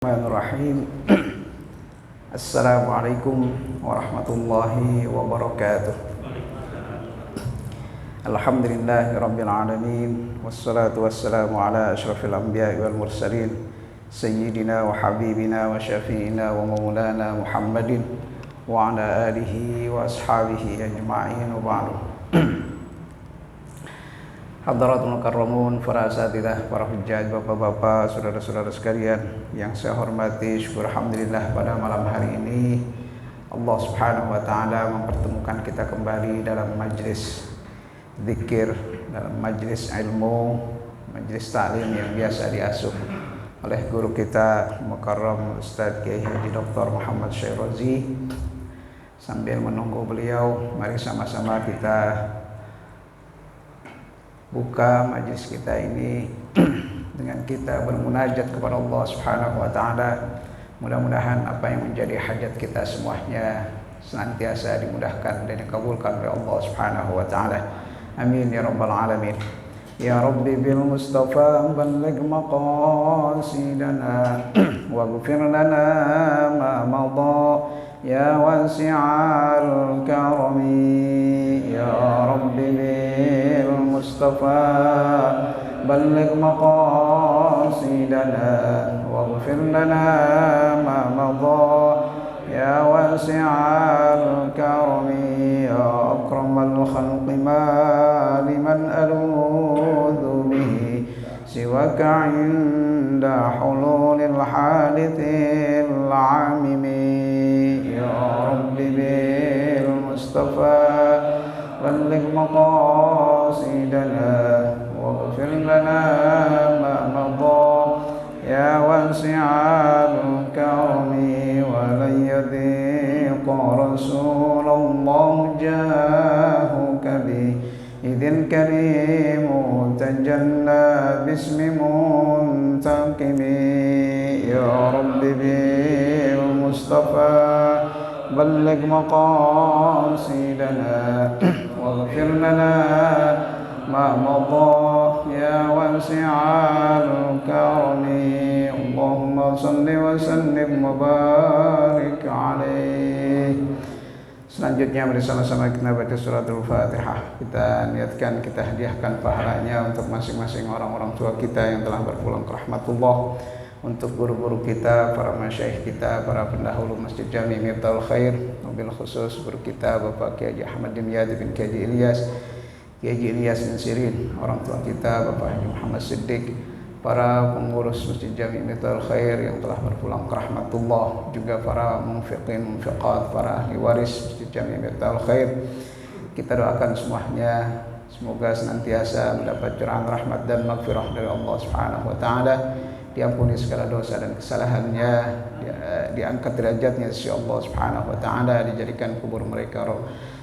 Bismillahirrahmanirrahim. Assalamualaikum warahmatullahi wabarakatuh. Alhamdulillahirabbil alamin wassalatu wassalamu ala asyrafil anbiya'i wal mursalin sayyidina wa habibina wa syafi'ina wa maulana Muhammadin wa ala alihi wa ashabihi ajma'in wa ba'du. Hadaratul mukarramun, para asatidzah, para hujjaj, bapak-bapak, saudara-saudara sekalian yang saya hormati, syukur alhamdulillah pada malam hari ini Allah Subhanahu wa taala mempertemukan kita kembali dalam majlis zikir, dalam majlis ilmu, majlis ta'lim yang biasa diasuh oleh guru kita Mukarram Ustaz Kiai Haji Dr. Muhammad Syairazi. Sambil menunggu beliau, mari sama-sama kita buka majlis kita ini dengan kita bermunajat kepada Allah Subhanahu wa taala. Mudah-mudahan apa yang menjadi hajat kita semuanya senantiasa dimudahkan dan dikabulkan oleh Allah Subhanahu wa taala. Amin ya rabbal alamin. Ya Rabbi bil Mustafa balligh maqasidana waghfir lana ma madha ya wasi'al karami. Ya Rabbi bil Mustafa balligh maqasidana waghfir lana ma madha ya wasi'al karami. Ya akramal khalqi ma liman aludhu bihi siwaka inda hululil hadithil amimi. Ya Rabbi bil Mustafa balligh maqasidana waghfir lana ma madha ya wasi'al karami. Wa lan yadhiqa Rasulullah jahuka bi idhil karimu tajalla bismi muntaqimi. Ya Rabbi bil Mustafa balligh maqasidana waghfir lana ma madha ya wasi'al karami. Allahumma salli wa sallim wa barik alaih. Selanjutnya mari sama-sama kita baca suratul Fatihah. Kita niatkan, kita hadiahkan pahalanya untuk masing-masing orang-orang tua kita yang telah berpulang ke rahmatullah, untuk guru-guru kita, para masyayikh kita, para pendahulu Masjid Jami Miftaul Khair, mobil khusus guru kita Bapak Kiai Haji Ahmad Dimyati bin Kiai Haji Ilyas, Kiai Haji Ilyas bin Sirin, orang tua kita Bapak Haji Muhammad Siddiq, para pengurus Masjid Jami Miftaul Khair yang telah berpulang ke rahmatullah, juga para munfiqin, munfiqat, para ahli waris Masjid Jami Miftaul Khair. Kita doakan semuanya semoga senantiasa mendapat curahan rahmat dan maghfirah dari Allah Subhanahu wa taala, diampuni segala dosa dan kesalahannya, diangkat derajatnya sisi Allah Subhanahu wa taala, dijadikan kubur mereka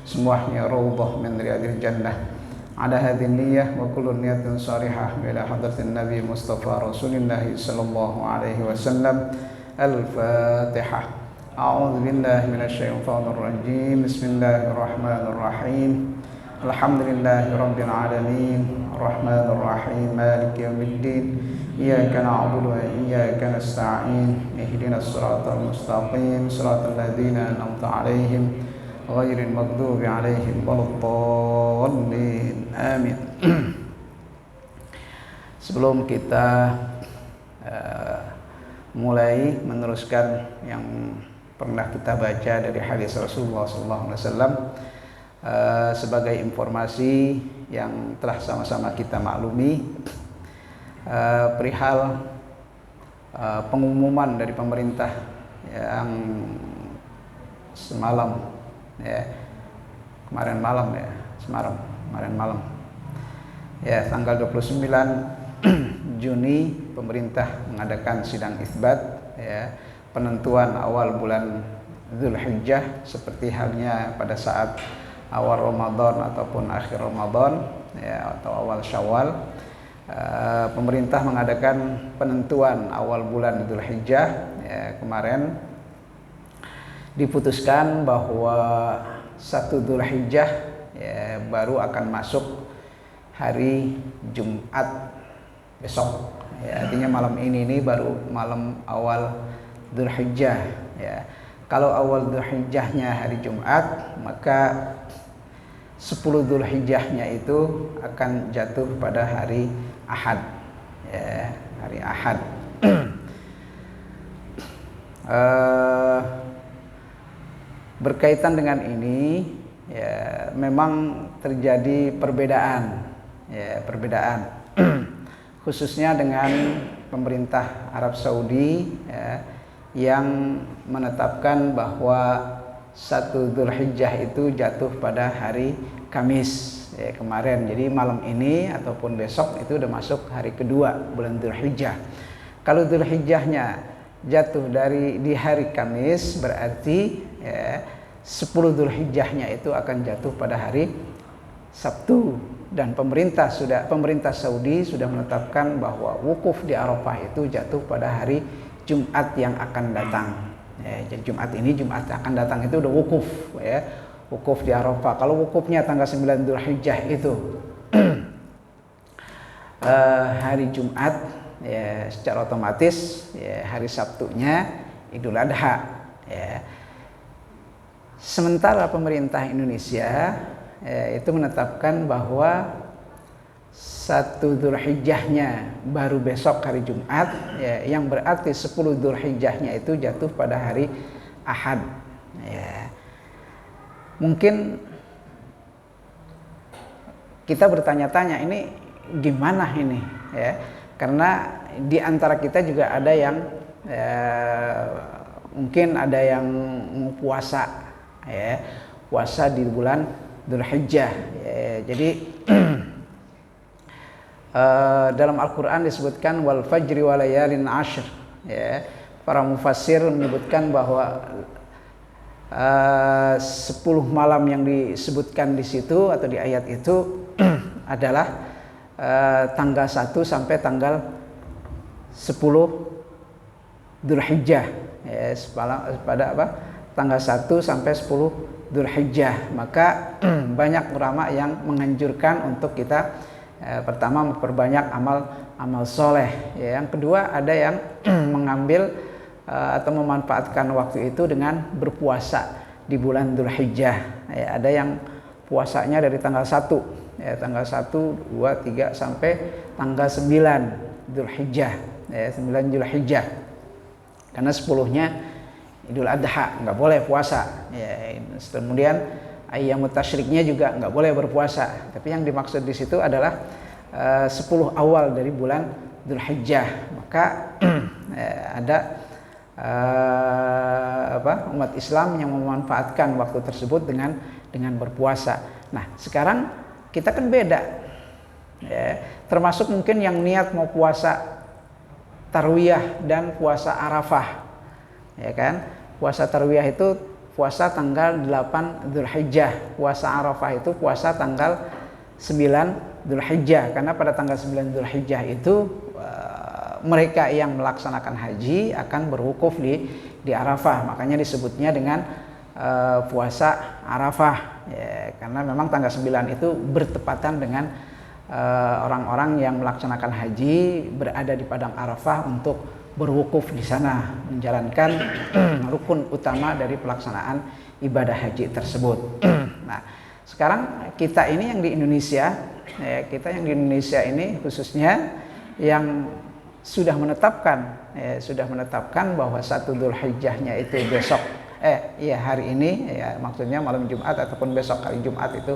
semuanya raudhah min riyadil jannah. Ala hadhihi niyyah wa kullu niyatin salihah ila hadratin Nabi Mustafa Rasulillah sallallahu alaihi wasallam. Al-Fatihah. A'udzu billahi minasyaitonir rajim. Bismillahirrahmanirrahim. Alhamdulillahirabbil alamin. Arrahmanir rahim. Maliki yaumiddin. Iyyaka na'budu wa iyyaka nasta'in. Ihdinas siratal mustaqim. Siratal ladzina an'amta 'alaihim ghairil maghdubi 'alaihim waladdallin. Amin. Sebelum kita mulai meneruskan yang pernah kita baca dari hadis Rasulullah SAW, sebagai informasi yang telah sama-sama kita maklumi, perihal pengumuman dari pemerintah yang semalam, kemarin malam tanggal 29 Juni pemerintah mengadakan sidang isbat, penentuan awal bulan Dzulhijjah, seperti halnya pada saat awal Ramadan ataupun akhir Ramadan, atau awal Syawal. Pemerintah mengadakan penentuan awal bulan Dzulhijjah. Kemarin diputuskan bahwa 1 Dzulhijjah baru akan masuk hari Jumat besok, ya, artinya malam ini baru malam awal Dzulhijjah ya. Kalau awal Dzulhijjahnya hari Jumat, maka 10 Dzulhijjahnya itu akan jatuh pada hari Ahad ya, hari Ahad. Berkaitan dengan ini ya, memang terjadi perbedaan ya, perbedaan khususnya dengan pemerintah Arab Saudi ya, yang menetapkan bahwa 1 Dzulhijjah itu jatuh pada hari Kamis ya, kemarin. Jadi malam ini ataupun besok itu udah masuk hari kedua bulan Dzulhijjah. Kalau Dzulhijjahnya jatuh di hari Kamis, berarti ya, 10 Dzulhijjahnya itu akan jatuh pada hari Sabtu. Dan pemerintah Saudi sudah menetapkan bahwa wukuf di Arafah itu jatuh pada hari Jumat yang akan datang ya, jadi Jumat akan datang itu udah wukuf ya, wukuf di Arafah. Kalau wukufnya tanggal 9 Dzulhijjah itu hari Jumat ya, secara otomatis ya, hari Sabtunya Idul Adha ya. Sementara pemerintah Indonesia itu menetapkan bahwa 1 Dzulhijjahnya baru besok hari Jumat ya, yang berarti 10 Dzulhijjahnya itu jatuh pada hari Ahad ya. Mungkin kita bertanya-tanya ini gimana ini ya, karena di antara kita juga ada yang mungkin ada yang mau puasa ya, puasa di bulan Dzulhijjah ya. Jadi dalam Al-Quran disebutkan wal fajri wa layalin ashr ya. Para mufassir menyebutkan bahwa 10 malam yang disebutkan di situ atau di ayat itu adalah tanggal 1 sampai tanggal 10 Dzulhijjah ya, pada tanggal 1 sampai 10 Dzulhijjah. Maka banyak ulama yang menganjurkan untuk kita pertama memperbanyak amal soleh ya. Yang kedua ada yang mengambil atau memanfaatkan waktu itu dengan berpuasa di bulan Dzulhijjah ya. Ada yang puasanya dari tanggal 1 ya, tanggal 1, 2, 3 sampai tanggal 9 Dzulhijjah ya, 9 Dzulhijjah. Karena 10-nya Idul Adha, nggak boleh puasa ya. Kemudian ayyamut tasyriknya juga nggak boleh berpuasa. Tapi yang dimaksud di situ adalah 10 awal dari bulan Dzulhijjah. Maka ada umat Islam yang memanfaatkan waktu tersebut dengan berpuasa. Nah, sekarang kita kan beda ya. Termasuk mungkin yang niat mau puasa tarwiyah dan puasa Arafah ya kan. Puasa tarwiyah itu puasa tanggal 8 Dzulhijjah, puasa Arafah itu puasa tanggal 9 Dzulhijjah. Karena pada tanggal 9 Dzulhijjah itu mereka yang melaksanakan haji akan berwukuf di Arafah. Makanya disebutnya dengan puasa Arafah ya, karena memang tanggal 9 itu bertepatan dengan orang-orang yang melaksanakan haji berada di padang Arafah untuk berwukuf di sana, menjalankan rukun utama dari pelaksanaan ibadah haji tersebut. Nah, sekarang kita ini yang di Indonesia ya, ini khususnya yang sudah menetapkan bahwa 1 Dzulhijjahnya itu besok hari ini ya, maksudnya malam Jumat ataupun besok hari Jumat itu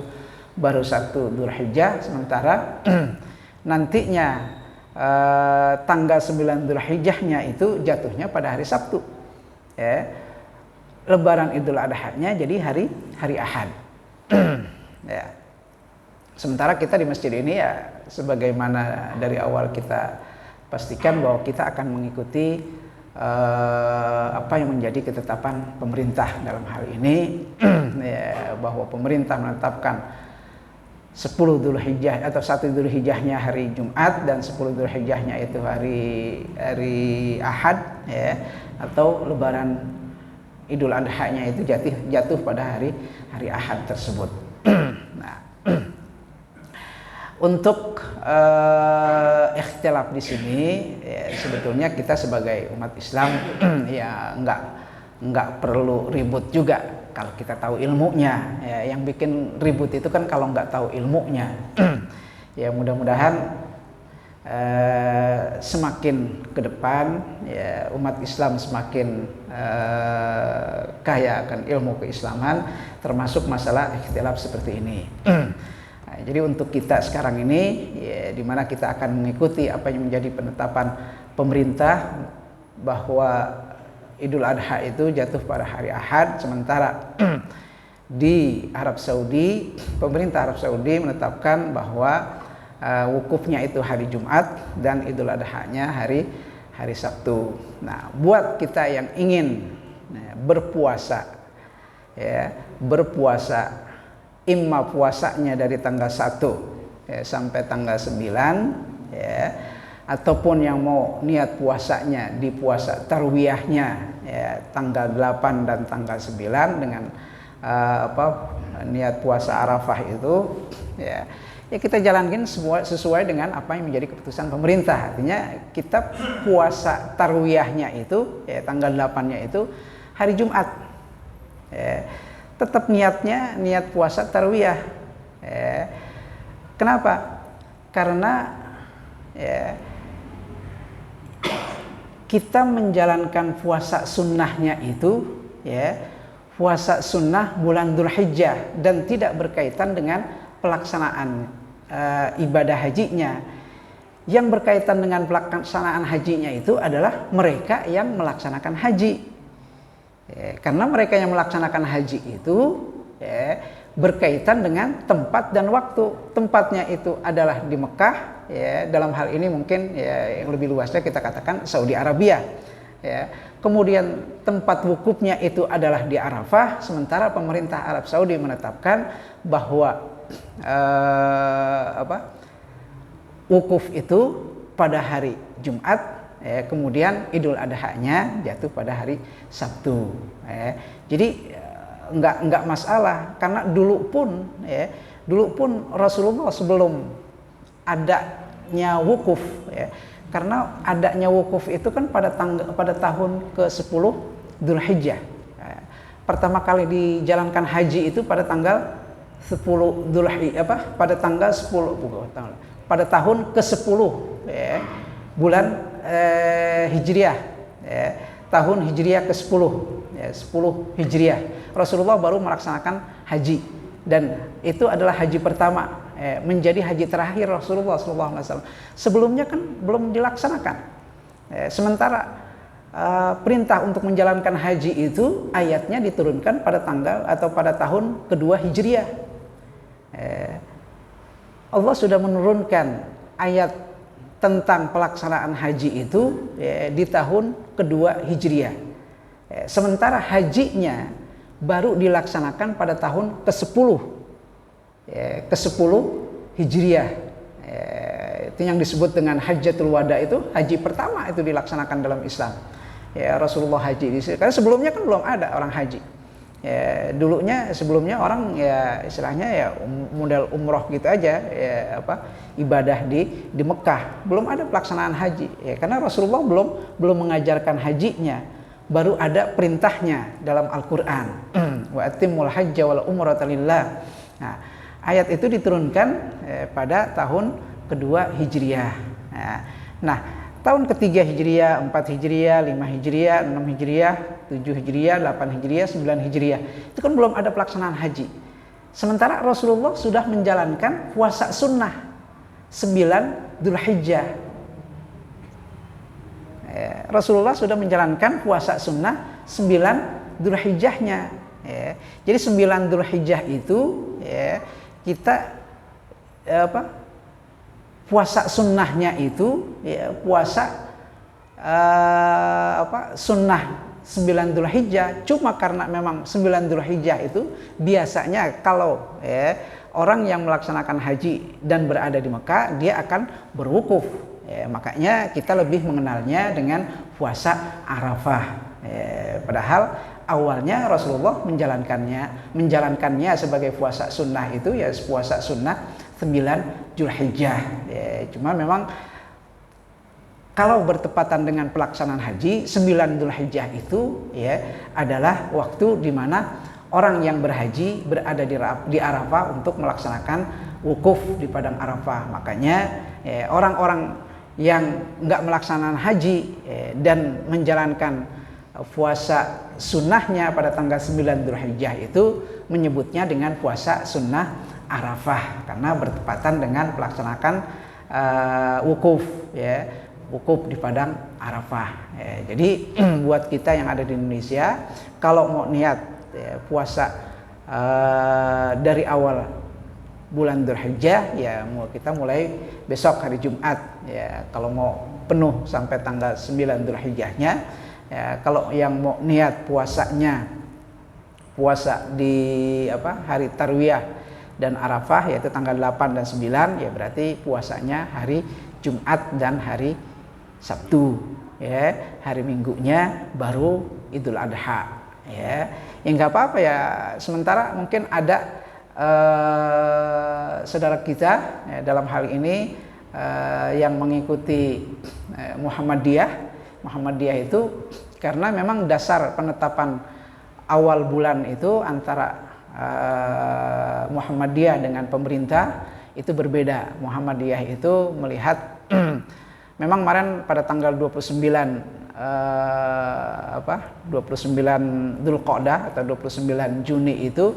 baru 1 Dzulhijjah, sementara nantinya tanggal 9 Dzulhijjahnya itu jatuhnya pada hari Sabtu ya. Lebaran Idul Adha-nya jadi hari Ahad ya. Sementara kita di masjid ini ya, sebagaimana dari awal kita pastikan bahwa kita akan mengikuti apa yang menjadi ketetapan pemerintah dalam hal ini ya, bahwa pemerintah menetapkan 10 Dzulhijjah atau 1 Dzulhijjahnya hari Jumat dan 10 Dzulhijjahnya itu hari Ahad ya, atau lebaran Idul Adha-nya itu jatuh pada hari Ahad tersebut. Nah, Untuk ikhtilaf di sini ya, sebetulnya kita sebagai umat Islam ya nggak perlu ribut juga kalau kita tahu ilmunya. Ya, yang bikin ribut itu kan kalau nggak tahu ilmunya. Ya mudah-mudahan semakin ke depan ya, umat Islam semakin kaya akan ilmu keislaman, termasuk masalah ikhtilaf seperti ini. Nah, jadi untuk kita sekarang ini ya, di mana kita akan mengikuti apa yang menjadi penetapan pemerintah bahwa Idul Adha itu jatuh pada hari Ahad, sementara di Arab Saudi, pemerintah Arab Saudi menetapkan bahwa wukufnya itu hari Jumat dan Idul Adha-nya hari Sabtu. Nah, buat kita yang ingin berpuasa ya, berpuasa imma puasanya dari tanggal 1 ya, sampai tanggal 9 ya, ataupun yang mau niat puasanya di puasa tarwiyahnya ya, tanggal 8 dan tanggal 9 dengan niat puasa Arafah itu ya, ya kita jalankan semua sesuai dengan apa yang menjadi keputusan pemerintah. Artinya kita puasa tarwiyahnya itu ya, tanggal 8-nya itu hari Jumat ya. Tetap niatnya niat puasa tarwiyah. Kenapa? Karena ya, kita menjalankan puasa sunnahnya itu ya, puasa sunnah bulan Dzulhijjah dan tidak berkaitan dengan pelaksanaan ibadah hajinya. Yang berkaitan dengan pelaksanaan hajinya itu adalah mereka yang melaksanakan haji. Karena mereka yang melaksanakan haji itu ya, berkaitan dengan tempat dan waktu. Tempatnya itu adalah di Mekah ya, dalam hal ini mungkin ya, yang lebih luasnya kita katakan Saudi Arabia ya. Kemudian tempat wukufnya itu adalah di Arafah, sementara pemerintah Arab Saudi menetapkan bahwa wukuf itu pada hari Jumat. Kemudian Idul Adha-nya jatuh pada hari Sabtu. Jadi enggak masalah, karena dulu pun Rasulullah sebelum adanya wukuf ya, karena adanya wukuf itu kan pada tahun ke-10 Dzulhijjah. Pertama kali dijalankan haji itu pada tanggal 10 Dzulhijjah pada tanggal 10 pada tahun ke-10 ya, bulan Hijriah ya, tahun Hijriah ke-10 ya, 10 Hijriah Rasulullah baru melaksanakan haji, dan itu adalah haji pertama menjadi haji terakhir Rasulullah SAW. Sebelumnya kan belum dilaksanakan. Sementara perintah untuk menjalankan haji itu ayatnya diturunkan pada tanggal atau pada tahun kedua Hijriah. Allah sudah menurunkan ayat tentang pelaksanaan haji itu di tahun kedua Hijriah. Sementara hajinya baru dilaksanakan pada tahun ke-10 Hijriah. Itu yang disebut dengan Hajjatul Wada, itu haji pertama itu dilaksanakan dalam Islam. Ya, Rasulullah haji di sini. Karena sebelumnya kan belum ada orang haji. Ya, sebelumnya orang ya istilahnya ya model umroh gitu aja ya, ibadah di Mekah, belum ada pelaksanaan haji ya, karena Rasulullah belum mengajarkan hajinya, baru ada perintahnya dalam Al-Qur'an. Wa atimul hajja wal umrata lillah. Nah, ayat itu diturunkan pada tahun kedua Hijriah. Nah, tahun ketiga Hijriah, 4 Hijriah, 5 Hijriah, 6 Hijriah, 7 Hijriah, 8 Hijriah, 9 Hijriah. Itu kan belum ada pelaksanaan haji. Sementara Rasulullah sudah menjalankan puasa sunnah 9 Dzulhijjah. Rasulullah sudah menjalankan puasa sunnah 9 Dzulhijjahnya. Jadi 9 Dzulhijjah itu kita puasa sunnahnya itu ya, puasa sunnah 9 Dzulhijjah. Cuma karena memang 9 Dzulhijjah itu biasanya kalau orang yang melaksanakan haji dan berada di Mekah, dia akan berwukuf. Makanya kita lebih mengenalnya dengan puasa Arafah. Padahal awalnya Rasulullah menjalankannya sebagai puasa sunnah itu ya puasa sunnah 9 Zulhijjah. Ya, cuma memang kalau bertepatan dengan pelaksanaan haji, 9 Zulhijjah itu ya adalah waktu di mana orang yang berhaji berada di Arafah untuk melaksanakan wukuf di padang Arafah. Makanya orang-orang yang nggak melaksanakan haji dan menjalankan puasa sunnahnya pada tanggal 9 Dzulhijjah itu menyebutnya dengan puasa sunnah Arafah karena bertepatan dengan pelaksanakan wukuf ya, wukuf di padang Arafah. Jadi buat kita yang ada di Indonesia kalau mau niat puasa dari awal bulan Dzulhijjah ya kita mulai besok hari Jumat ya, kalau mau penuh sampai tanggal 9 Dzulhijjahnya ya, kalau yang mau niat puasanya puasa di hari Tarwiyah dan Arafah yaitu tanggal 8 dan 9 ya berarti puasanya hari Jumat dan hari Sabtu ya, hari Minggunya baru Idul Adha ya. Ya nggak apa-apa ya, sementara mungkin ada saudara kita ya, dalam hal ini yang mengikuti Muhammadiyah itu karena memang dasar penetapan awal bulan itu antara Muhammadiyah dengan pemerintah itu berbeda. Muhammadiyah itu melihat memang kemarin pada tanggal 29 Dzulqa'dah atau 29 Juni itu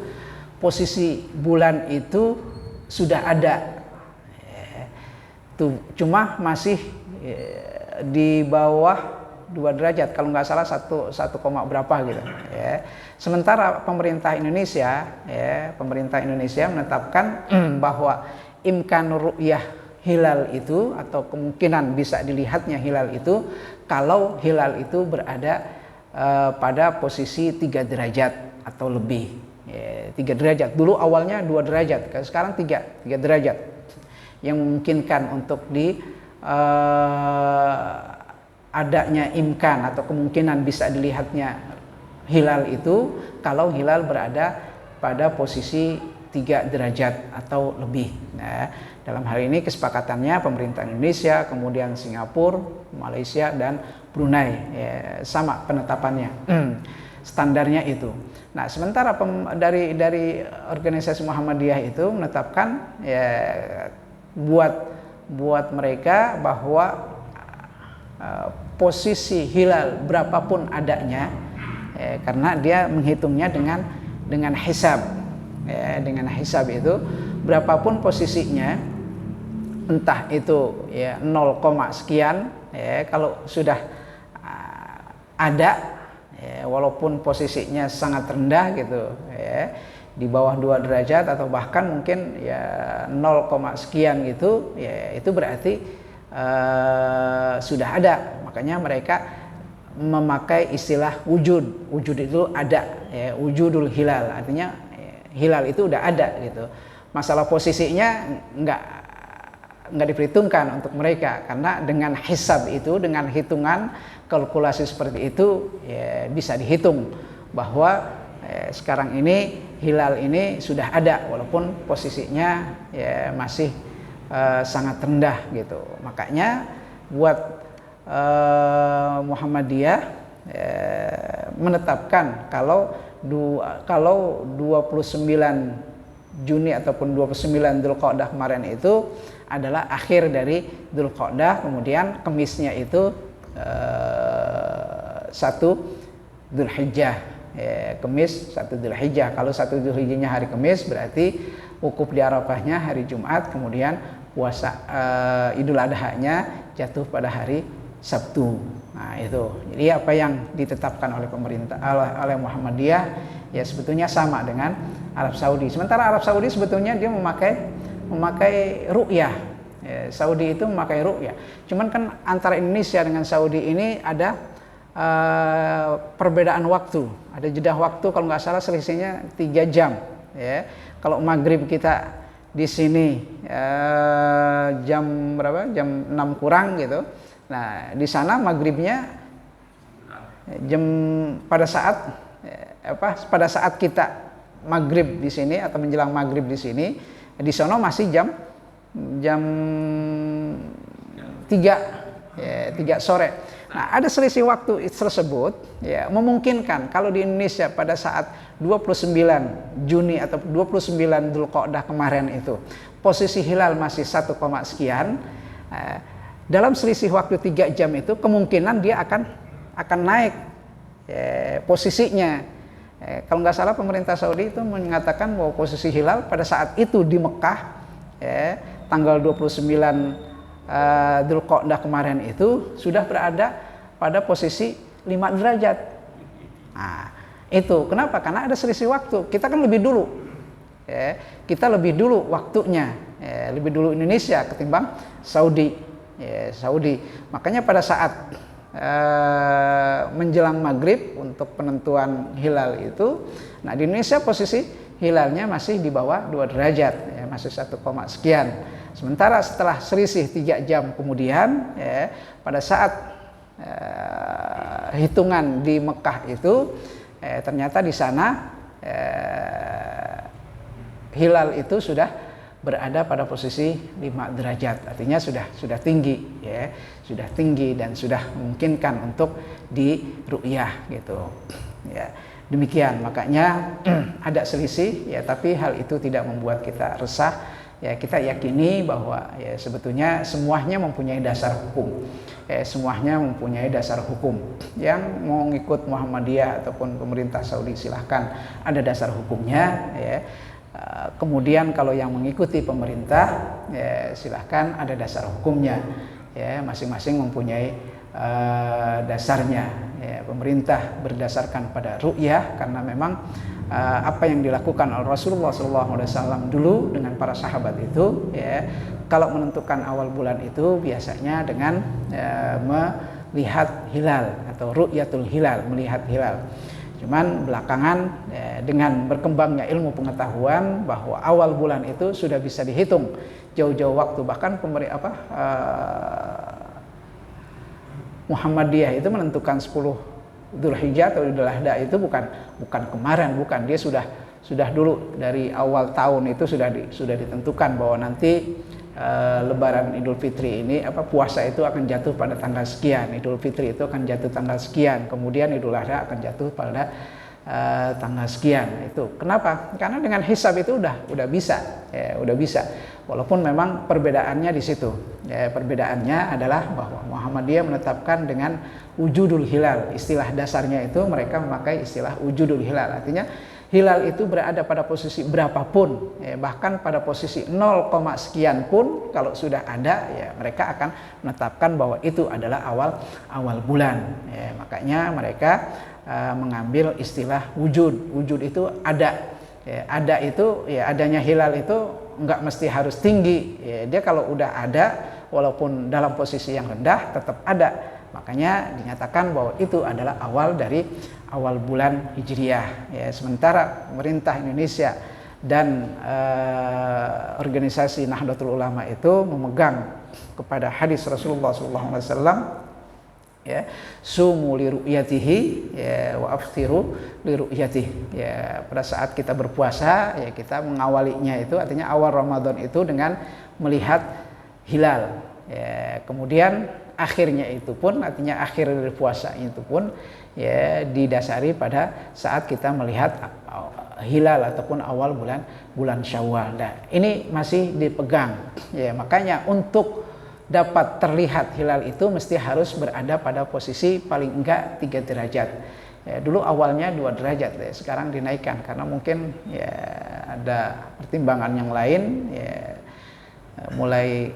posisi bulan itu sudah ada tuh, cuma masih di bawah 2 derajat kalau nggak salah 1, berapa gitu ya. Sementara pemerintah Indonesia menetapkan bahwa imkanur ru'yah hilal itu atau kemungkinan bisa dilihatnya hilal itu kalau hilal itu berada pada posisi 3 derajat atau lebih. 3 derajat. Dulu awalnya 2 derajat, sekarang 3 derajat. Yang memungkinkan untuk adanya imkan atau kemungkinan bisa dilihatnya hilal itu kalau hilal berada pada posisi 3 derajat atau lebih. Nah, dalam hal ini kesepakatannya pemerintah Indonesia, kemudian Singapura, Malaysia dan Brunei ya, sama penetapannya. Standarnya itu. Nah, sementara dari organisasi Muhammadiyah itu menetapkan ya buat mereka bahwa posisi hilal berapapun adanya karena dia menghitungnya dengan hisab ya, dengan hisab itu berapapun posisinya entah itu ya 0, sekian ya, kalau sudah ada ya, walaupun posisinya sangat rendah gitu ya, di bawah 2 derajat atau bahkan mungkin ya 0, sekian gitu ya, itu berarti sudah ada. Makanya mereka memakai istilah wujud itu ada ya, wujudul hilal artinya hilal itu udah ada gitu. Masalah posisinya nggak diperhitungkan untuk mereka karena dengan hisab itu, dengan hitungan kalkulasi seperti itu ya, bisa dihitung bahwa sekarang ini hilal ini sudah ada walaupun posisinya ya, masih sangat rendah gitu. Makanya buat Muhammadiyah menetapkan kalau 29 Juni ataupun 29 Dzulqa'dah kemarin itu adalah akhir dari Dzulqa'dah, kemudian Kemisnya itu 1 Dzulhijjah ya, Kemis 1 Dzulhijjah. Kalau 1 Dzulhijjahnya hari Kemis berarti wukuf di Arafahnya hari Jumat, kemudian puasa Idul Adha-nya jatuh pada hari Sabtu. Nah itu. Jadi apa yang ditetapkan oleh pemerintah oleh Muhammadiyah ya sebetulnya sama dengan Arab Saudi. Sementara Arab Saudi sebetulnya dia memakai ru'yah. Ya, Saudi itu memakai ru'yah. Cuman kan antara Indonesia dengan Saudi ini ada perbedaan waktu. Ada jeda waktu kalau nggak salah selisihnya 3 jam. Ya. Kalau maghrib kita di sini jam berapa? Jam 6 kurang gitu. Nah, di sana maghribnya pada saat kita maghrib di sini atau menjelang maghrib di sini, di sana masih jam jam 3 ya, 3 sore. Nah, ada selisih waktu tersebut ya memungkinkan kalau di Indonesia pada saat 29 Juni atau 29 Dzulqa'dah kemarin itu posisi hilal masih 1, sekian, dalam selisih waktu 3 jam itu kemungkinan dia akan naik posisinya. Kalau nggak salah pemerintah Saudi itu mengatakan bahwa posisi hilal pada saat itu di Mekah tanggal 29 Dzulqa'dah kemarin itu sudah berada pada posisi 5 derajat. Nah, itu kenapa? Karena ada selisih waktu. Kita kan lebih dulu. Kita lebih dulu waktunya, lebih dulu Indonesia ketimbang Saudi. Saudi. Makanya pada saat menjelang maghrib untuk penentuan hilal itu, nah di Indonesia posisi hilalnya masih di bawah 2 derajat, masih 1, sekian. Sementara setelah selisih 3 jam kemudian, pada saat hitungan di Mekah itu, ternyata di sana hilal itu sudah berada pada posisi 5 derajat, artinya sudah tinggi, sudah tinggi dan sudah memungkinkan untuk diru'yah gitu. Ya, demikian makanya ada selisih, tapi hal itu tidak membuat kita resah. Ya, kita yakini bahwa sebetulnya semuanya mempunyai dasar hukum. Semuanya mempunyai dasar hukum. Yang mau ngikut Muhammadiyah ataupun pemerintah Saudi silahkan, ada dasar hukumnya. Kemudian kalau yang mengikuti pemerintah, silahkan ada dasar hukumnya. Masing-masing mempunyai dasarnya. Pemerintah berdasarkan pada ru'yah karena memang apa yang dilakukan oleh Rasulullah SAW dulu dengan para sahabat itu, kalau menentukan awal bulan itu biasanya dengan melihat hilal atau ru'yatul hilal, melihat hilal. Cuman belakangan dengan berkembangnya ilmu pengetahuan bahwa awal bulan itu sudah bisa dihitung jauh-jauh waktu, bahkan Muhammadiyah itu menentukan 10 Dzulhijjah atau Idul Adha itu bukan kemarin, bukan, dia sudah dulu dari awal tahun itu sudah ditentukan bahwa nanti Lebaran Idul Fitri ini puasa itu akan jatuh pada tanggal sekian, Idul Fitri itu akan jatuh tanggal sekian, kemudian Idul Adha akan jatuh pada tanggal sekian. Itu kenapa? Karena dengan hisab itu udah bisa, udah bisa. Walaupun memang perbedaannya di situ. Perbedaannya adalah bahwa Muhammadiyah menetapkan dengan wujudul hilal. Istilah dasarnya itu mereka memakai istilah wujudul hilal. Artinya hilal itu berada pada posisi berapapun, bahkan pada posisi 0, sekian pun kalau sudah ada, mereka akan menetapkan bahwa itu adalah awal bulan. Makanya mereka mengambil istilah wujud. Wujud itu ada. Ada itu, adanya hilal itu enggak mesti harus tinggi. Dia kalau udah ada, walaupun dalam posisi yang rendah, tetap ada. Makanya dinyatakan bahwa itu adalah awal bulan Hijriah. Sementara pemerintah Indonesia dan organisasi Nahdlatul Ulama itu memegang kepada hadis Rasulullah SAW, sumu li ru'yatihi wa aftiru li ru'yatihi. Pada saat kita berpuasa, kita mengawalinya itu artinya awal Ramadan itu dengan melihat hilal. Kemudian akhirnya itu pun artinya akhir dari puasa itu pun didasari pada saat kita melihat hilal ataupun awal bulan Syawal. Nah, ini masih dipegang. Makanya untuk dapat terlihat hilal itu mesti harus berada pada posisi paling enggak 3 derajat. Dulu awalnya 2 derajat, sekarang dinaikkan karena mungkin ada pertimbangan yang lain. Mulai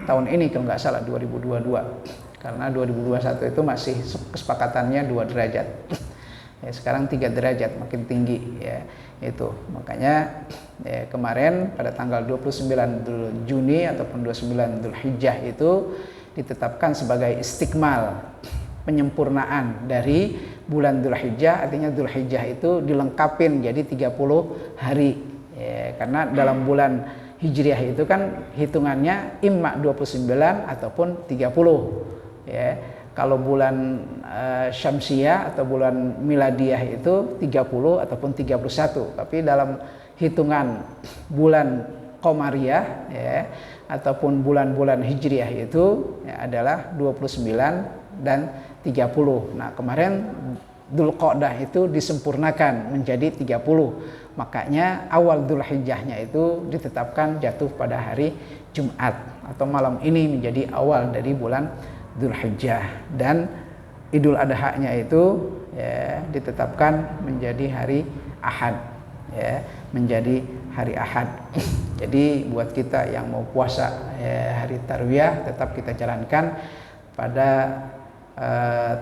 tahun ini kalau nggak salah 2022, karena 2021 itu masih kesepakatannya 2 derajat. Sekarang 3 derajat, makin tinggi itu. Makanya kemarin pada tanggal 29 Juni ataupun 29 Dzulhijjah itu ditetapkan sebagai istikmal, penyempurnaan dari bulan Dzulhijjah. Artinya Dzulhijjah itu dilengkapin jadi 30 hari. Karena dalam bulan Hijriah itu kan hitungannya imma 29 ataupun 30. Kalau bulan Syamsiyah atau bulan Miladiyah itu 30 ataupun 31. Tapi dalam hitungan bulan Qamariyah ataupun bulan-bulan Hijriah itu ya, adalah 29 dan 30. Nah, kemarin Dzulqa'dah itu disempurnakan menjadi 30. Makanya awal Dzulhijjahnya itu ditetapkan jatuh pada hari Jumat atau malam ini menjadi awal dari bulan Dzulhijjah, dan Idul Adha-nya itu ya, ditetapkan menjadi hari Ahad ya, menjadi hari Ahad. Jadi buat kita yang mau puasa ya, hari Tarwiyah tetap kita jalankan pada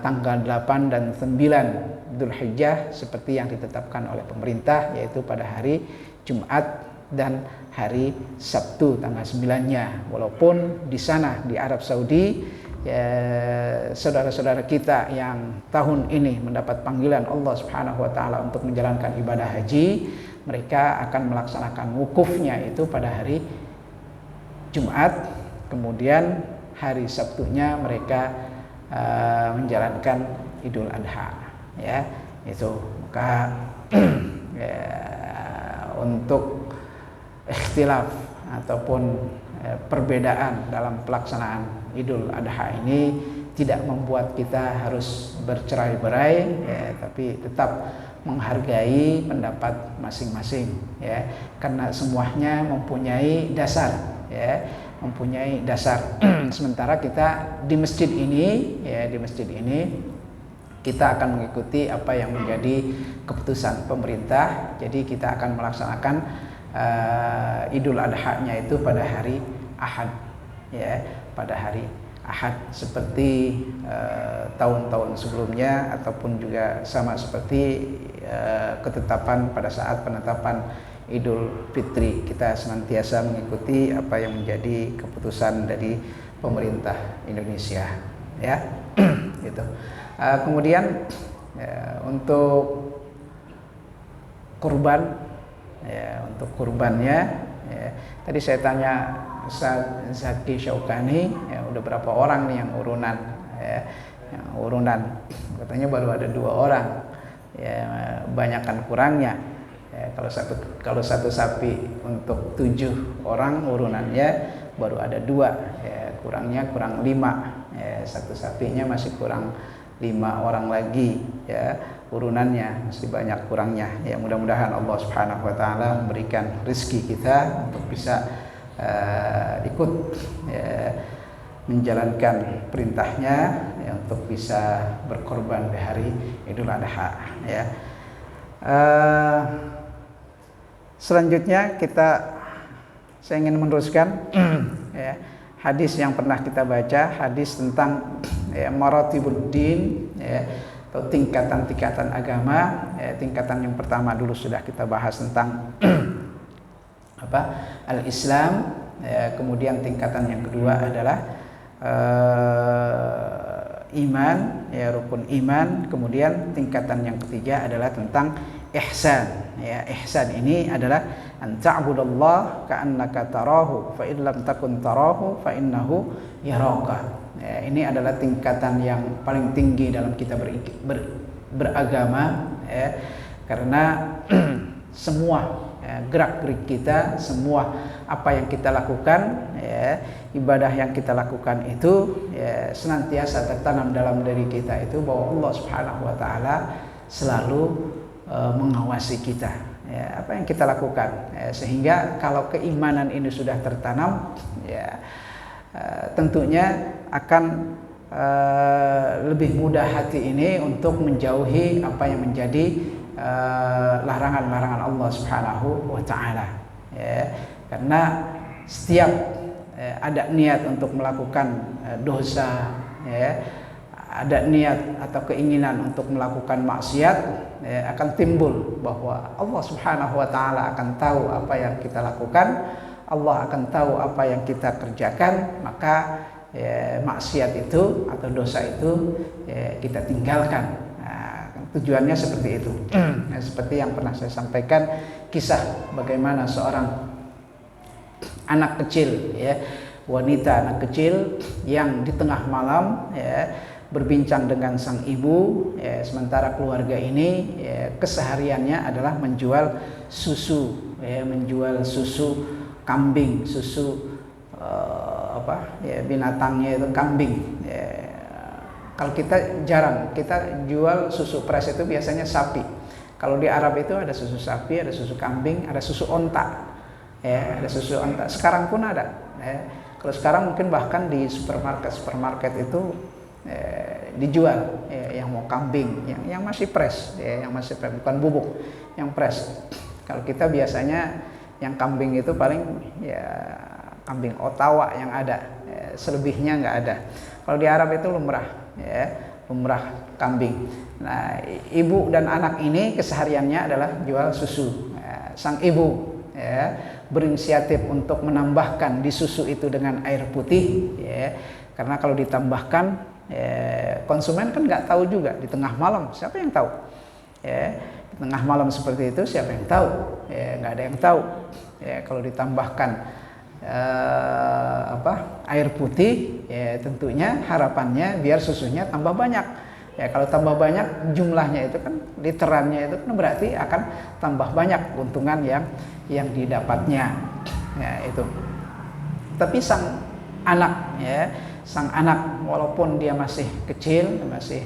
tanggal 8 dan 9 Dzulhijjah seperti yang ditetapkan oleh pemerintah, yaitu pada hari Jumat dan hari Sabtu tanggal 9-nya. Walaupun di sana di Arab Saudi ya, saudara-saudara kita yang tahun ini mendapat panggilan Allah Subhanahu wa taala untuk menjalankan ibadah haji, mereka akan melaksanakan wukufnya itu pada hari Jumat, kemudian hari Sabtunya mereka menjalankan Idul Adha ya, itu. Maka ya, untuk ikhtilaf ataupun perbedaan dalam pelaksanaan Idul Adha ini tidak membuat kita harus bercerai-berai ya, tapi tetap menghargai pendapat masing-masing ya, karena semuanya mempunyai dasar ya, mempunyai dasar. Sementara kita di masjid ini ya, di masjid ini kita akan mengikuti apa yang menjadi keputusan pemerintah. Jadi kita akan melaksanakan Idul Adha-nya itu pada hari Ahad ya, pada hari Ahad seperti tahun-tahun sebelumnya, ataupun juga sama seperti ketetapan pada saat penetapan Idul Fitri, kita senantiasa mengikuti apa yang menjadi keputusan dari pemerintah Indonesia ya. Gitu. Kemudian ya, untuk kurban ya, untuk kurbannya ya, tadi saya tanya Ustaz Zaki Syaukani ya, udah berapa orang nih yang urunan ya, yang urunan, katanya baru ada 2 orang ya, banyakkan kurangnya ya, kalau satu sapi untuk 7 orang urunannya baru ada 2 ya, kurangnya kurang 5 ya, satu sapinya masih kurang 5 orang lagi ya, urunannya masih banyak kurangnya ya. Mudah-mudahan Allah Subhanahu wa taala memberikan rezeki kita untuk bisa ikut ya, menjalankan perintahnya ya, untuk bisa berkorban di hari Idul Adha ya. Selanjutnya saya ingin meneruskan ya, hadis yang pernah kita baca, hadis tentang ya, maratibuddin ya, atau tingkatan-tingkatan agama ya. Tingkatan yang pertama dulu sudah kita bahas tentang al-Islam ya. Kemudian tingkatan yang kedua adalah iman ya, rukun iman. Kemudian tingkatan yang ketiga adalah tentang ihsan ya. Ihsan ini adalah an ta'budallaha ka'annaka tarahu fa in lam takun tarahu fa innahu yaraka ya. Ini adalah tingkatan yang paling tinggi dalam kita beragama ya, karena semua ya, gerak-gerik kita, semua apa yang kita lakukan ya, ibadah yang kita lakukan itu ya, senantiasa tertanam dalam diri kita itu bahwa Allah Subhanahu wa taala selalu mengawasi kita ya, apa yang kita lakukan ya, sehingga kalau keimanan ini sudah tertanam ya, tentunya akan lebih mudah hati ini untuk menjauhi apa yang menjadi larangan-larangan Allah Subhanahu wa taala ya. Karena setiap ada niat untuk melakukan dosa ya, ada niat atau keinginan untuk melakukan maksiat ya, akan timbul bahwa Allah Subhanahu wa taala akan tahu apa yang kita lakukan, Allah akan tahu apa yang kita kerjakan, maka ya, maksiat itu atau dosa itu ya, kita tinggalkan. Tujuannya seperti itu. Nah, seperti yang pernah saya sampaikan, kisah bagaimana seorang anak kecil ya, wanita anak kecil yang di tengah malam ya, berbincang dengan sang ibu ya, sementara keluarga ini ya, kesehariannya adalah menjual susu ya, menjual susu kambing, susu binatangnya itu kambing. Kalau kita jarang, kita jual susu pres itu biasanya sapi. Kalau di Arab itu ada susu sapi, ada susu kambing, ada susu onta. Ada susu onta. Sekarang pun ada. Kalau sekarang mungkin bahkan di supermarket itu dijual yang mau kambing, yang masih pres, yang masih pres, bukan bubuk, yang pres. Kalau kita biasanya yang kambing itu paling kambing Ottawa yang ada, selebihnya nggak ada. Kalau di Arab itu lumrah, lumrah kambing. Nah, ibu dan anak ini kesehariannya adalah jual susu. Sang ibu berinisiatif untuk menambahkan di susu itu dengan air putih, karena kalau ditambahkan konsumen kan nggak tahu juga di tengah malam, siapa yang tahu? Di tengah malam seperti itu siapa yang tahu? Nggak ada yang tahu. Kalau ditambahkan air putih, tentunya harapannya biar susunya tambah banyak. Kalau tambah banyak jumlahnya itu kan, literannya itu kan berarti akan tambah banyak keuntungan yang didapatnya. Itu. Tapi sang anak walaupun dia masih kecil, masih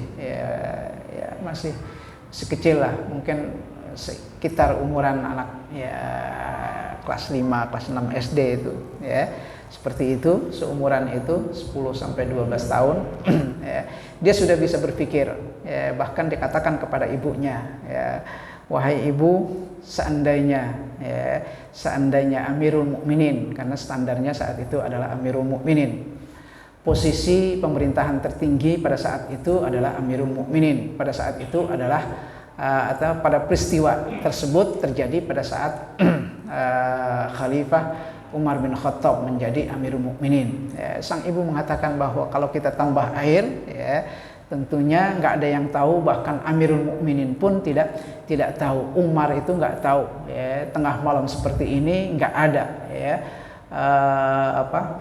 sekecil lah, mungkin sekitar umuran anak kelas 5, kelas 6 SD itu, seperti itu, seumuran itu 10 sampai 12 tahun, dia sudah bisa berpikir, bahkan dikatakan kepada ibunya, wahai ibu, seandainya Amirul Mukminin, karena standarnya saat itu adalah Amirul Mukminin, posisi pemerintahan tertinggi pada saat itu adalah Amirul Mukminin, pada saat itu adalah atau pada peristiwa tersebut terjadi pada saat Khalifah Umar bin Khattab menjadi Amirul Mukminin. Sang ibu mengatakan bahwa kalau kita tambah air, tentunya nggak ada yang tahu, bahkan Amirul Mukminin pun tidak tahu. Umar itu nggak tahu. Tengah malam seperti ini nggak ada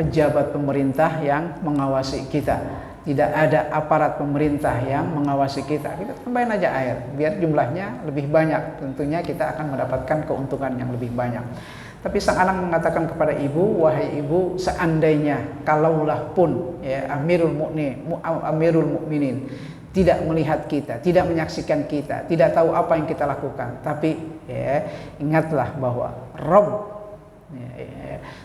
pejabat pemerintah yang mengawasi kita. Tidak ada aparat pemerintah yang mengawasi kita. Kita tambahin aja air, biar jumlahnya lebih banyak. Tentunya kita akan mendapatkan keuntungan yang lebih banyak. Tapi sang anak mengatakan kepada ibu, wahai ibu, seandainya kalaulah pun Amirul Mukminin tidak melihat kita, tidak menyaksikan kita, tidak tahu apa yang kita lakukan, tapi ingatlah bahwa Rabb,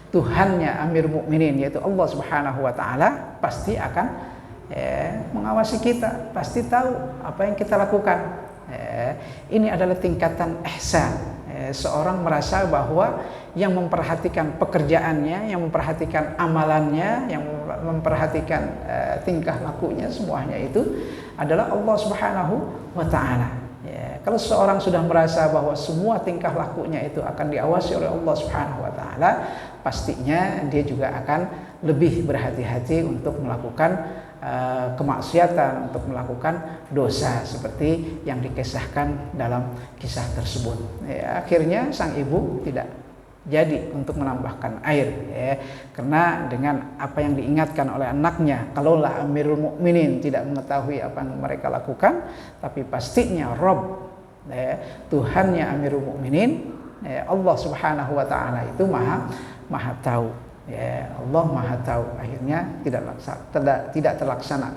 Tuhannya Amirul Mukminin, yaitu Allah Subhanahu wa taala, pasti akan mengawasi kita, pasti tahu apa yang kita lakukan. Ini adalah tingkatan ihsan. Seorang merasa bahwa yang memperhatikan pekerjaannya, yang memperhatikan amalannya, yang memperhatikan tingkah lakunya, semuanya itu adalah Allah Subhanahu wa taala. Kalau seorang sudah merasa bahwa semua tingkah lakunya itu akan diawasi oleh Allah Subhanahu wa taala, pastinya dia juga akan lebih berhati-hati untuk melakukan kemaksiatan, untuk melakukan dosa seperti yang dikisahkan dalam kisah tersebut. Akhirnya sang ibu tidak jadi untuk menambahkan air, karena dengan apa yang diingatkan oleh anaknya, kalaulah Amirul Mukminin tidak mengetahui apa yang mereka lakukan, tapi pastinya Rabb, Tuhannya Amirul Mukminin, Allah Subhanahu wa taala itu maha tahu. Allah maha tahu. Akhirnya tidak terlaksana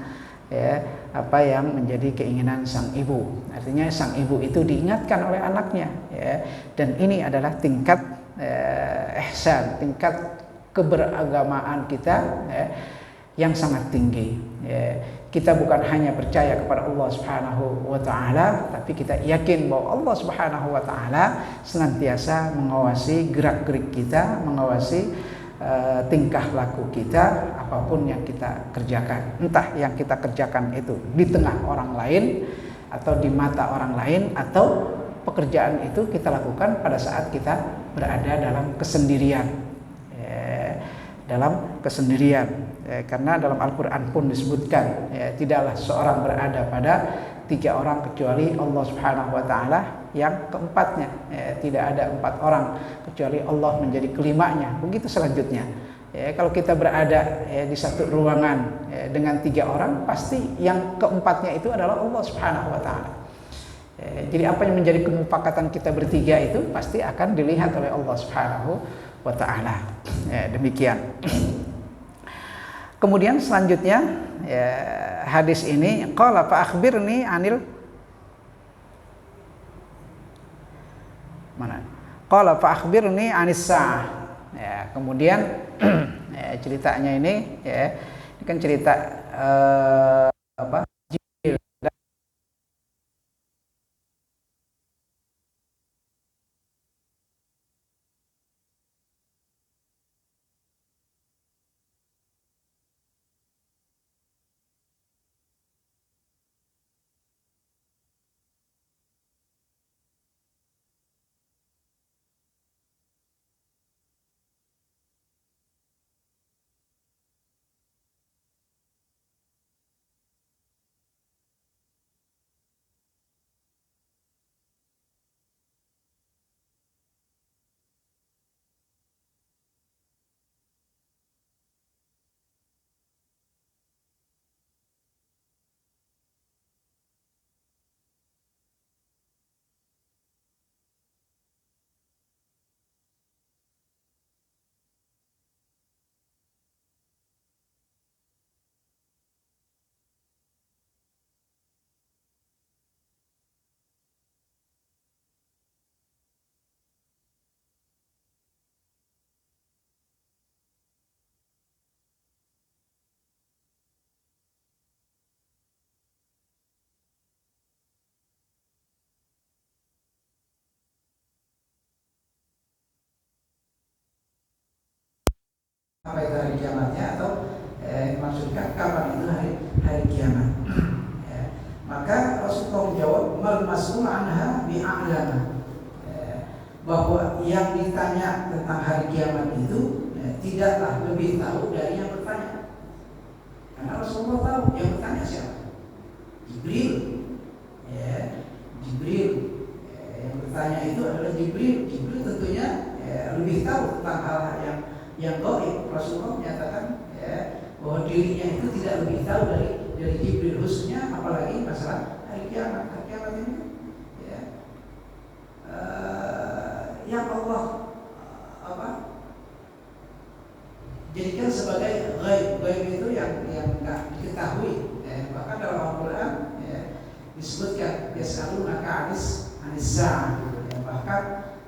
apa yang menjadi keinginan sang ibu. Artinya sang ibu itu diingatkan oleh anaknya, dan ini adalah tingkat ihsan, tingkat keberagamaan kita yang sangat tinggi. Kita bukan hanya percaya kepada Allah Subhanahu wa taala, tapi kita yakin bahwa Allah Subhanahu wa taala senantiasa mengawasi gerak-gerik kita, mengawasi tingkah laku kita, apapun yang kita kerjakan. Entah yang kita kerjakan itu di tengah orang lain, atau di mata orang lain, atau pekerjaan itu kita lakukan pada saat kita berada dalam kesendirian. Karena dalam Al-Quran pun disebutkan, tidaklah seorang berada pada 3 orang kecuali Allah Subhanahu wa taala yang keempatnya. Tidak ada 4 orang kecuali Allah menjadi kelimanya. Begitu selanjutnya. Kalau kita berada di satu ruangan dengan 3 orang, pasti yang keempatnya itu adalah Allah Subhanahu wa taala. Jadi apa yang menjadi kemufakatan kita bertiga itu pasti akan dilihat oleh Allah Subhanahu wa taala. Demikian. Kemudian selanjutnya ya, hadis ini qala fa akhbirni anil mana? Qala fa akhbirni anis sa'ah. Ya, kemudian ya, ceritanya ini ya, ini kan cerita apa? Apa itu hari kiamatnya atau maksudkan kapan itu hari kiamat. Ya. Maka Rasulullah menjawab mal mas'ul anha bi'a'lama, bahwa yang ditanya tentang hari kiamat itu tidaklah lebih tahu dari yang bertanya. Karena Rasulullah tahu yang bertanya siapa? Jibril. Ya. Jibril. Yang bertanya itu adalah Jibril. Jibril tentunya lebih tahu tentang hal-hal yang gaib. Rasulullah menyatakan bahwa dirinya itu tidak lebih tahu dari Jibril, khususnya apalagi masalah hari kiamat. Hari kiamat ini yang Allah jadikan sebagai gaib. Gaib itu yang tidak diketahui. Bahkan dalam Al-Quran disebutkan yas'alunaka anis sa'ah. Bahkan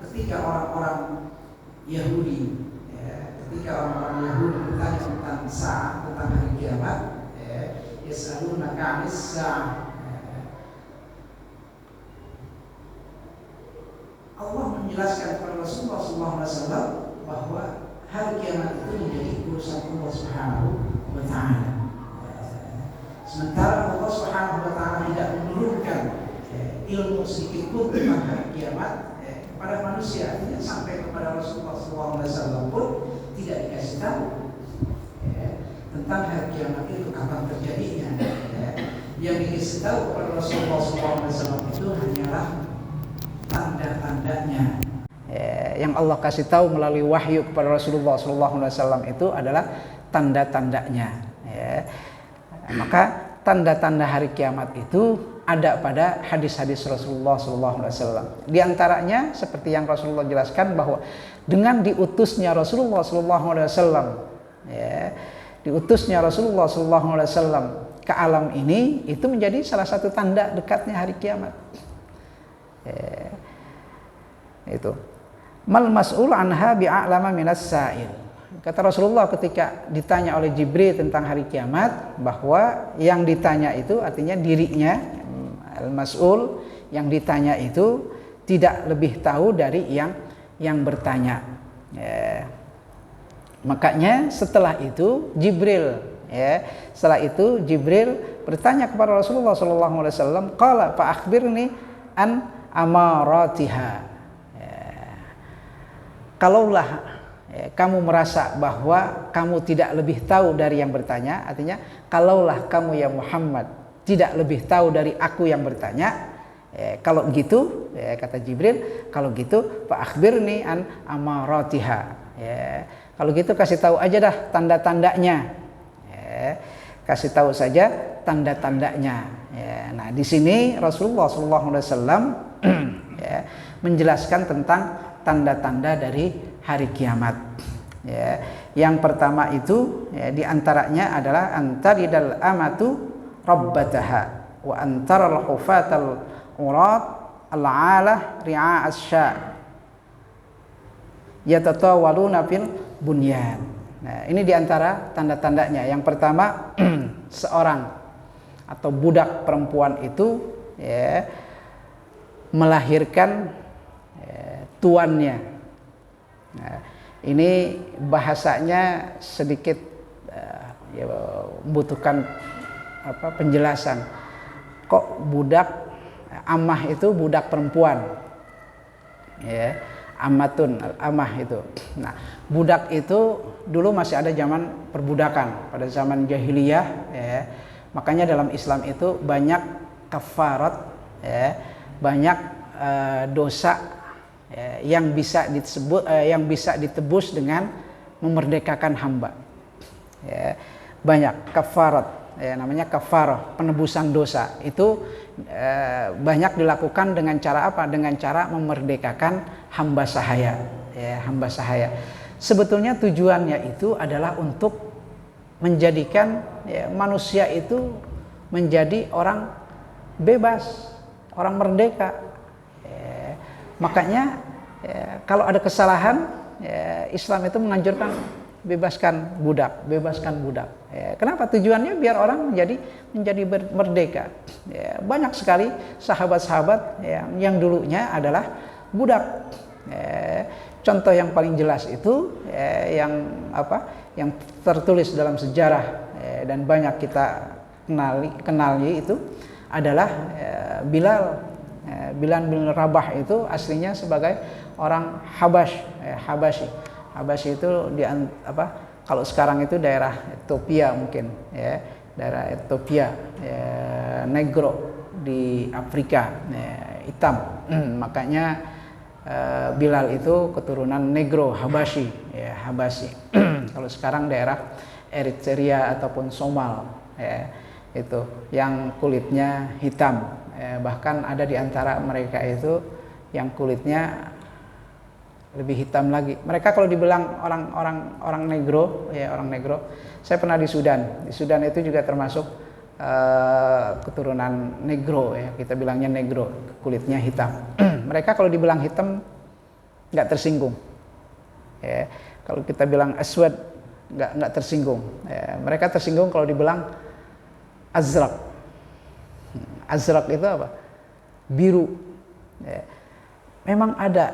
ketika orang-orang Yahudi bertanya tentang sa'ah, tentang hari kiamat, yas'alunaka anis sa'ah, Allah menjelaskan kepada Rasulullah SAW bahwa hari kiamat itu menjadi urusan Allah Subhanahu wa Ta'ala. Sementara Allah Subhanahu wa Ta'ala tidak menurunkan ilmu sedikit pun tentang hari kiamat kepada manusia, tidak sampai kepada Rasulullah SAW pun tidak dikasih tahu tentang hari kiamat itu kapan terjadinya. Yang dikasih tahu kepada Rasulullah SAW itu hanyalah tanda-tandanya. Yang Allah kasih tahu melalui wahyu kepada Rasulullah SAW itu adalah tanda-tandanya. Maka tanda-tanda hari kiamat itu ada pada hadis-hadis Rasulullah SAW. Di antaranya seperti yang Rasulullah jelaskan bahwa dengan diutusnya Rasulullah SAW, diutusnya Rasulullah SAW ke alam ini itu menjadi salah satu tanda dekatnya hari kiamat. Itu mal mas'ul anha bi'a'lama minas sa'il. Kata Rasulullah ketika ditanya oleh Jibril tentang hari kiamat, bahwa yang ditanya itu artinya dirinya, al-mas'ul yang ditanya itu tidak lebih tahu dari yang bertanya. Makanya setelah itu Jibril bertanya kepada Rasulullah SAW, qala fa akhbirni an amaratiha. Kalaulah kamu merasa bahwa kamu tidak lebih tahu dari yang bertanya, artinya kalaulah kamu ya Muhammad tidak lebih tahu dari aku yang bertanya, kalau gitu, kata Jibril, kalau gitu fa akhbirni an amaratiha. Kalau gitu kasih tahu aja dah tanda-tandanya. Kasih tahu saja tanda-tandanya. Nah, di sini Rasulullah SAW menjelaskan tentang tanda-tanda dari hari kiamat. Yang pertama itu ya, di antaranya adalah antaridal amatu rabbataha wa antaral hufatal urat al-alah ri'a asya yatatawaluna fil bunyan. Nah, ini diantara tanda-tandanya. Yang pertama, seorang atau budak perempuan itu ya, melahirkan tuannya. Nah, ini bahasanya sedikit ya, membutuhkan penjelasan. Kok budak amah itu budak perempuan? Ya, amatun, amah itu. Nah, budak itu dulu masih ada zaman perbudakan pada zaman jahiliyah. Ya. Makanya dalam Islam itu banyak kafarat, ya, banyak dosa yang bisa disebut yang bisa ditebus dengan memerdekakan hamba. Ya, banyak kafarat, ya, namanya kafarah, penebusan dosa. Itu banyak dilakukan dengan cara apa? Dengan cara memerdekakan hamba sahaya, ya, hamba sahaya. Sebetulnya tujuannya itu adalah untuk menjadikan ya, manusia itu menjadi orang bebas, orang merdeka. Makanya kalau ada kesalahan, Islam itu menganjurkan bebaskan budak, bebaskan budak. Kenapa? Tujuannya biar orang menjadi merdeka. Banyak sekali sahabat-sahabat yang dulunya adalah budak. Contoh yang paling jelas itu yang tertulis dalam sejarah dan banyak kita kenali itu adalah Bilal bin Rabah. Itu aslinya sebagai orang Habasyi. Habasyi itu kalau sekarang itu daerah Ethiopia mungkin, ya, daerah Ethiopia, ya, Negro di Afrika, ya, hitam. Makanya Bilal itu keturunan Negro, Habasyi, ya, Habasyi. Kalau sekarang daerah Eritrea ataupun Somal, ya, itu yang kulitnya hitam. Bahkan ada di antara mereka itu yang kulitnya lebih hitam lagi. Mereka kalau dibilang orang Negro, ya, orang Negro. Saya pernah di Sudan. Di Sudan itu juga termasuk keturunan Negro, ya, kita bilangnya Negro, kulitnya hitam. Mereka kalau dibilang hitam nggak tersinggung. Ya, kalau kita bilang aswad nggak tersinggung. Ya, mereka tersinggung kalau dibilang azraq. Azraq itu apa? Biru. Ya, memang ada.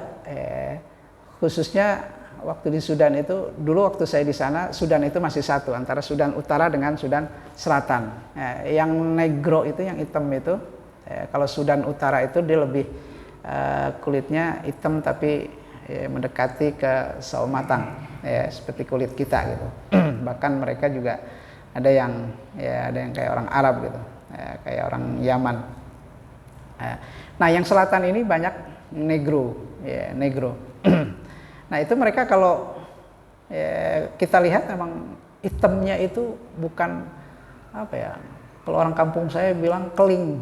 Khususnya waktu di Sudan itu, dulu waktu saya di sana, Sudan itu masih satu antara Sudan Utara dengan Sudan Selatan. Yang Negro itu, yang hitam itu, kalau Sudan Utara itu dia lebih kulitnya hitam tapi mendekati ke sawo matang, ya, seperti kulit kita gitu. Bahkan mereka juga ada yang kayak orang Arab gitu, kayak orang Yaman. Nah, yang selatan ini banyak Negro, ya, Negro. Nah, itu mereka kalau kita lihat memang hitamnya itu bukan apa ya, kalau orang kampung saya bilang keling.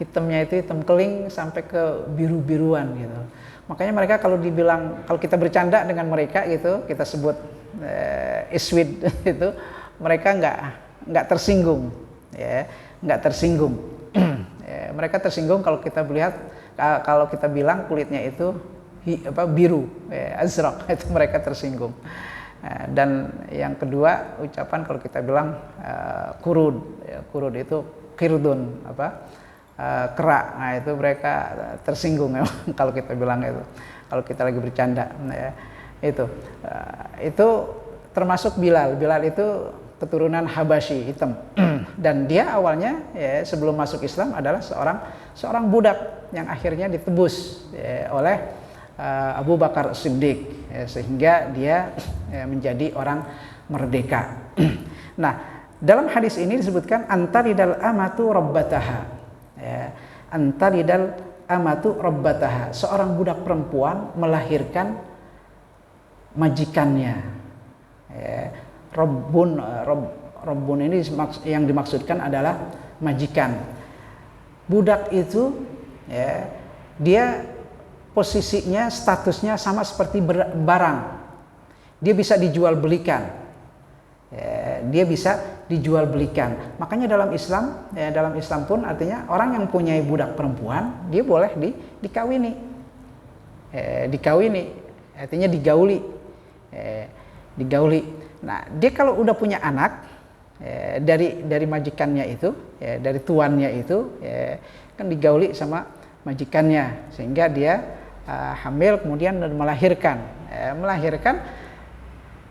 Hitamnya itu hitam keling sampai ke biru-biruan gitu. Makanya mereka kalau kita bercanda dengan mereka gitu, kita sebut iswid itu, mereka nggak tersinggung, ya, nggak tersinggung. Mereka tersinggung kalau kita bilang kulitnya itu biru, azraq, itu mereka tersinggung. Dan yang kedua, ucapan kalau kita bilang kurud, kurud itu kirdun, kerak. Nah, itu mereka tersinggung kalau kita bilang itu, kalau kita lagi bercanda, ya, itu termasuk Bilal. Bilal itu keturunan Habasyi, hitam. Dan dia awalnya, ya, sebelum masuk Islam adalah seorang budak yang akhirnya ditebus, ya, oleh Abu Bakar Siddiq, ya, sehingga dia menjadi orang merdeka. Nah, dalam hadis ini disebutkan antaridal amatu rabbataha, ya, antaridal amatu rabbataha, seorang budak perempuan melahirkan majikannya. Ya, Rabbun ini yang dimaksudkan adalah majikan. Budak itu, ya, dia posisinya, statusnya sama seperti barang. Dia bisa dijual belikan. dia bisa dijual belikan. Makanya dalam Islam pun artinya orang yang punya budak perempuan dia boleh dikawini, artinya digauli. Nah, dia kalau udah punya anak dari majikannya itu, dari tuannya itu, kan digauli sama majikannya sehingga dia hamil kemudian melahirkan,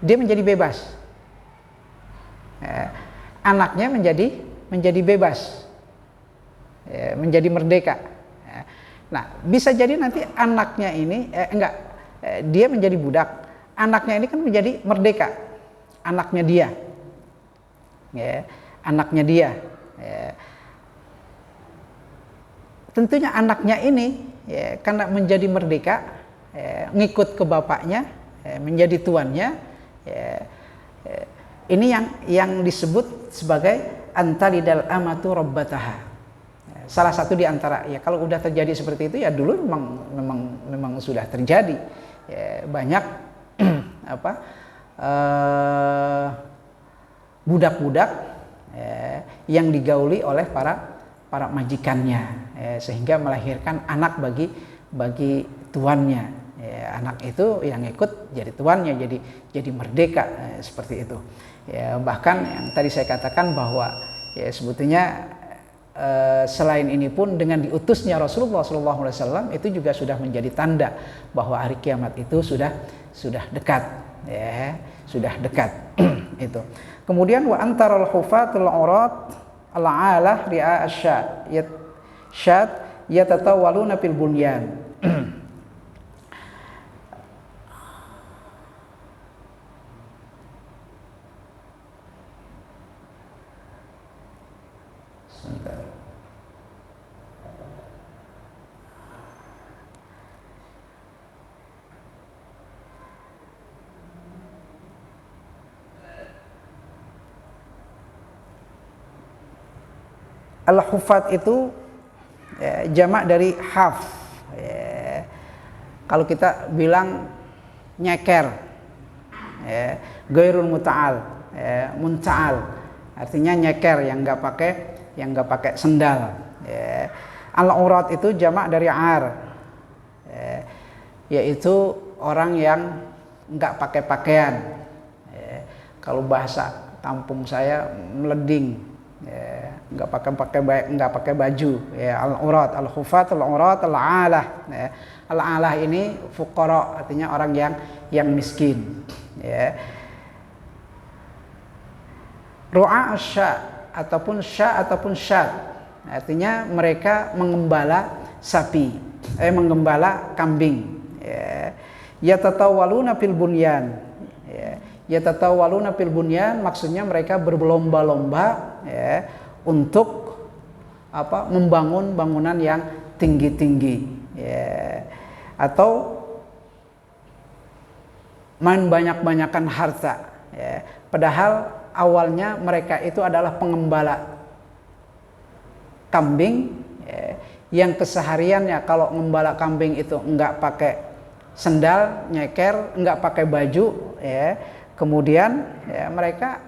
dia menjadi bebas. Anaknya menjadi bebas, menjadi merdeka. Nah, bisa jadi nanti anaknya ini dia menjadi budak, anaknya ini kan menjadi merdeka, anaknya dia, tentunya anaknya ini karena menjadi merdeka, ngikut ke bapaknya, menjadi tuannya. Ini yang disebut sebagai antalidal amatu rabbataha. Salah satu di antara, kalau udah terjadi seperti itu ya dulu memang sudah terjadi. Banyak budak-budak yang digauli oleh para majikannya, sehingga melahirkan anak bagi tuannya. Anak itu yang ikut jadi tuannya, jadi merdeka, seperti itu. Bahkan yang tadi saya katakan bahwa sebetulnya selain ini pun dengan diutusnya Rasulullah SAW itu juga sudah menjadi tanda bahwa hari kiamat itu sudah dekat, sudah dekat. Itu. Kemudian wa antarul hufatul urat al-alah ri'a asyad yatatawaluna fil bunyan. Al-hufat itu jamak dari haf. Kalau kita bilang nyeker, gairul muta'al, munta'al, artinya nyeker yang nggak pakai sendal. Al-urat itu jamak dari ar, yaitu orang yang nggak pakai pakaian. Kalau bahasa kampung saya meleding. Nggak pakai baju. Al-urat, al-hufat, al-urat, al-alah. Al-alah ini fuqara, artinya orang yang miskin. Ru'a asya ataupun syad, artinya mereka mengembala sapi, mengembala kambing. Yatatawaluna fil bunyan. Yatatawaluna fil bunyan maksudnya mereka berlomba-lomba untuk membangun bangunan yang tinggi-tinggi, atau main banyak-banyakan harta. Padahal awalnya mereka itu adalah pengembala kambing, yang kesehariannya kalau ngembala kambing itu enggak pakai sendal, nyeker, enggak pakai baju, kemudian mereka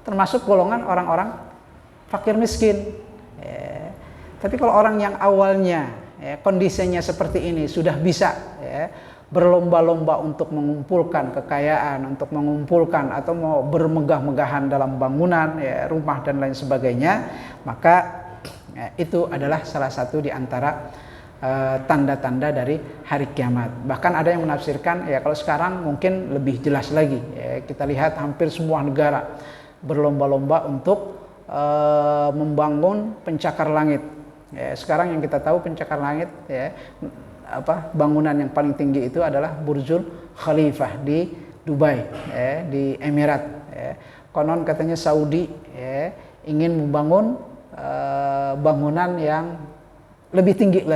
termasuk golongan orang-orang fakir miskin. Tapi kalau orang yang awalnya kondisinya seperti ini sudah bisa berlomba-lomba untuk mengumpulkan kekayaan, untuk mengumpulkan atau mau bermegah-megahan dalam bangunan, rumah dan lain sebagainya, maka itu adalah salah satu di antara tanda-tanda dari hari kiamat. Bahkan ada yang menafsirkan, kalau sekarang mungkin lebih jelas lagi. Kita lihat hampir semua negara berlomba-lomba untuk membangun pencakar langit. Sekarang yang kita tahu pencakar langit, bangunan yang paling tinggi itu adalah Burjul Khalifah di Dubai, di Emirat. Konon katanya Saudi ingin membangun bangunan yang lebih tinggi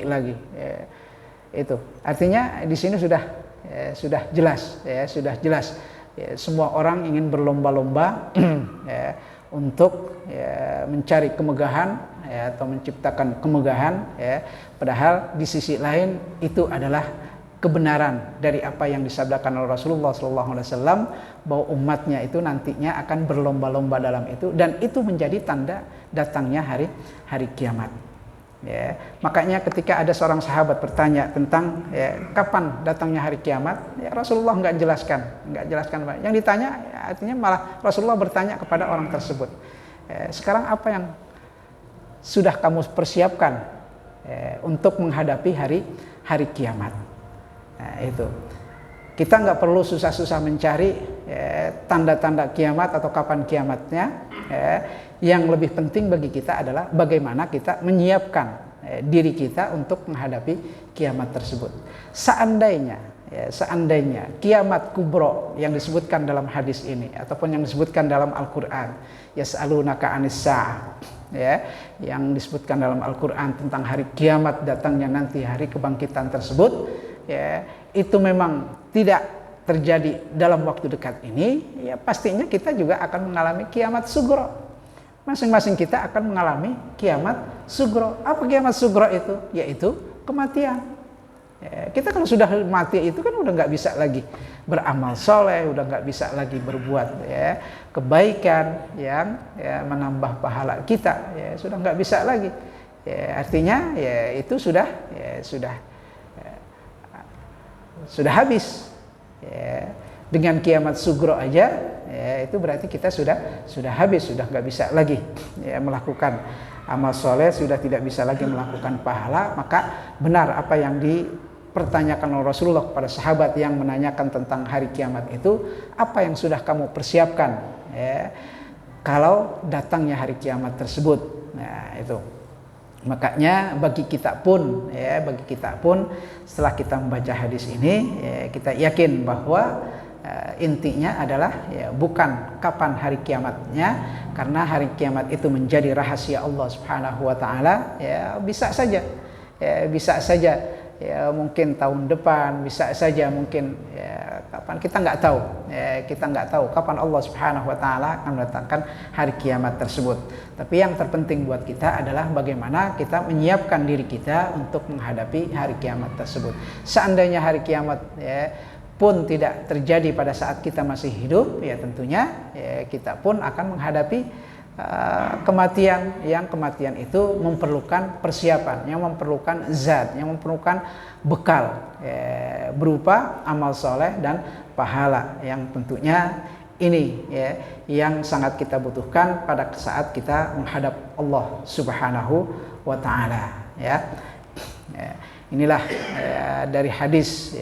lagi, itu artinya di sini sudah jelas, semua orang ingin berlomba-lomba untuk mencari kemegahan, atau menciptakan kemegahan, padahal di sisi lain itu adalah kebenaran dari apa yang disabdakan oleh Rasulullah SAW, bahwa umatnya itu nantinya akan berlomba-lomba dalam itu, dan itu menjadi tanda datangnya hari kiamat. Ya, makanya ketika ada seorang sahabat bertanya tentang kapan datangnya hari kiamat, Rasulullah nggak jelaskan. Yang ditanya artinya malah Rasulullah bertanya kepada orang tersebut, sekarang apa yang sudah kamu persiapkan untuk menghadapi hari kiamat? Nah, itu kita nggak perlu susah-susah mencari tanda-tanda kiamat atau kapan kiamatnya. Yang lebih penting bagi kita adalah bagaimana kita menyiapkan diri kita untuk menghadapi kiamat tersebut. Seandainya kiamat kubro yang disebutkan dalam hadis ini ataupun yang disebutkan dalam Al-Qur'an, yas'alunaka 'anis sa'ah, yang disebutkan dalam Al-Qur'an tentang hari kiamat datangnya nanti, hari kebangkitan tersebut, itu memang tidak terjadi dalam waktu dekat ini, pastinya kita juga akan mengalami kiamat sugro. Masing-masing kita akan mengalami kiamat sugro. Apa kiamat sugro itu? Yaitu kematian. Kita kalau sudah mati itu kan udah nggak bisa lagi beramal soleh, udah nggak bisa lagi berbuat kebaikan yang menambah pahala kita, sudah nggak bisa lagi. Artinya itu sudah habis. Dengan kiamat sugro aja, itu berarti kita sudah habis, sudah nggak bisa lagi melakukan amal soleh, sudah tidak bisa lagi melakukan pahala. Maka benar apa yang dipertanyakan oleh Rasulullah kepada sahabat yang menanyakan tentang hari kiamat itu, apa yang sudah kamu persiapkan kalau datangnya hari kiamat tersebut. Nah, itu. Makanya bagi kita pun setelah kita membaca hadis ini, kita yakin bahwa intinya adalah bukan kapan hari kiamatnya, karena hari kiamat itu menjadi rahasia Allah Subhanahu wa taala. Bisa saja mungkin tahun depan, bisa saja mungkin kapan, kita nggak tahu kapan Allah Subhanahu wa taala akan mendatangkan hari kiamat tersebut. Tapi yang terpenting buat kita adalah bagaimana kita menyiapkan diri kita untuk menghadapi hari kiamat tersebut. Seandainya hari kiamat pun tidak terjadi pada saat kita masih hidup, tentunya kita pun akan menghadapi kematian, yang kematian itu memerlukan persiapan, yang memerlukan zat, yang memerlukan bekal berupa amal soleh dan pahala, yang tentunya ini yang sangat kita butuhkan pada saat kita menghadap Allah Subhanahu wa taala. Inilah dari hadis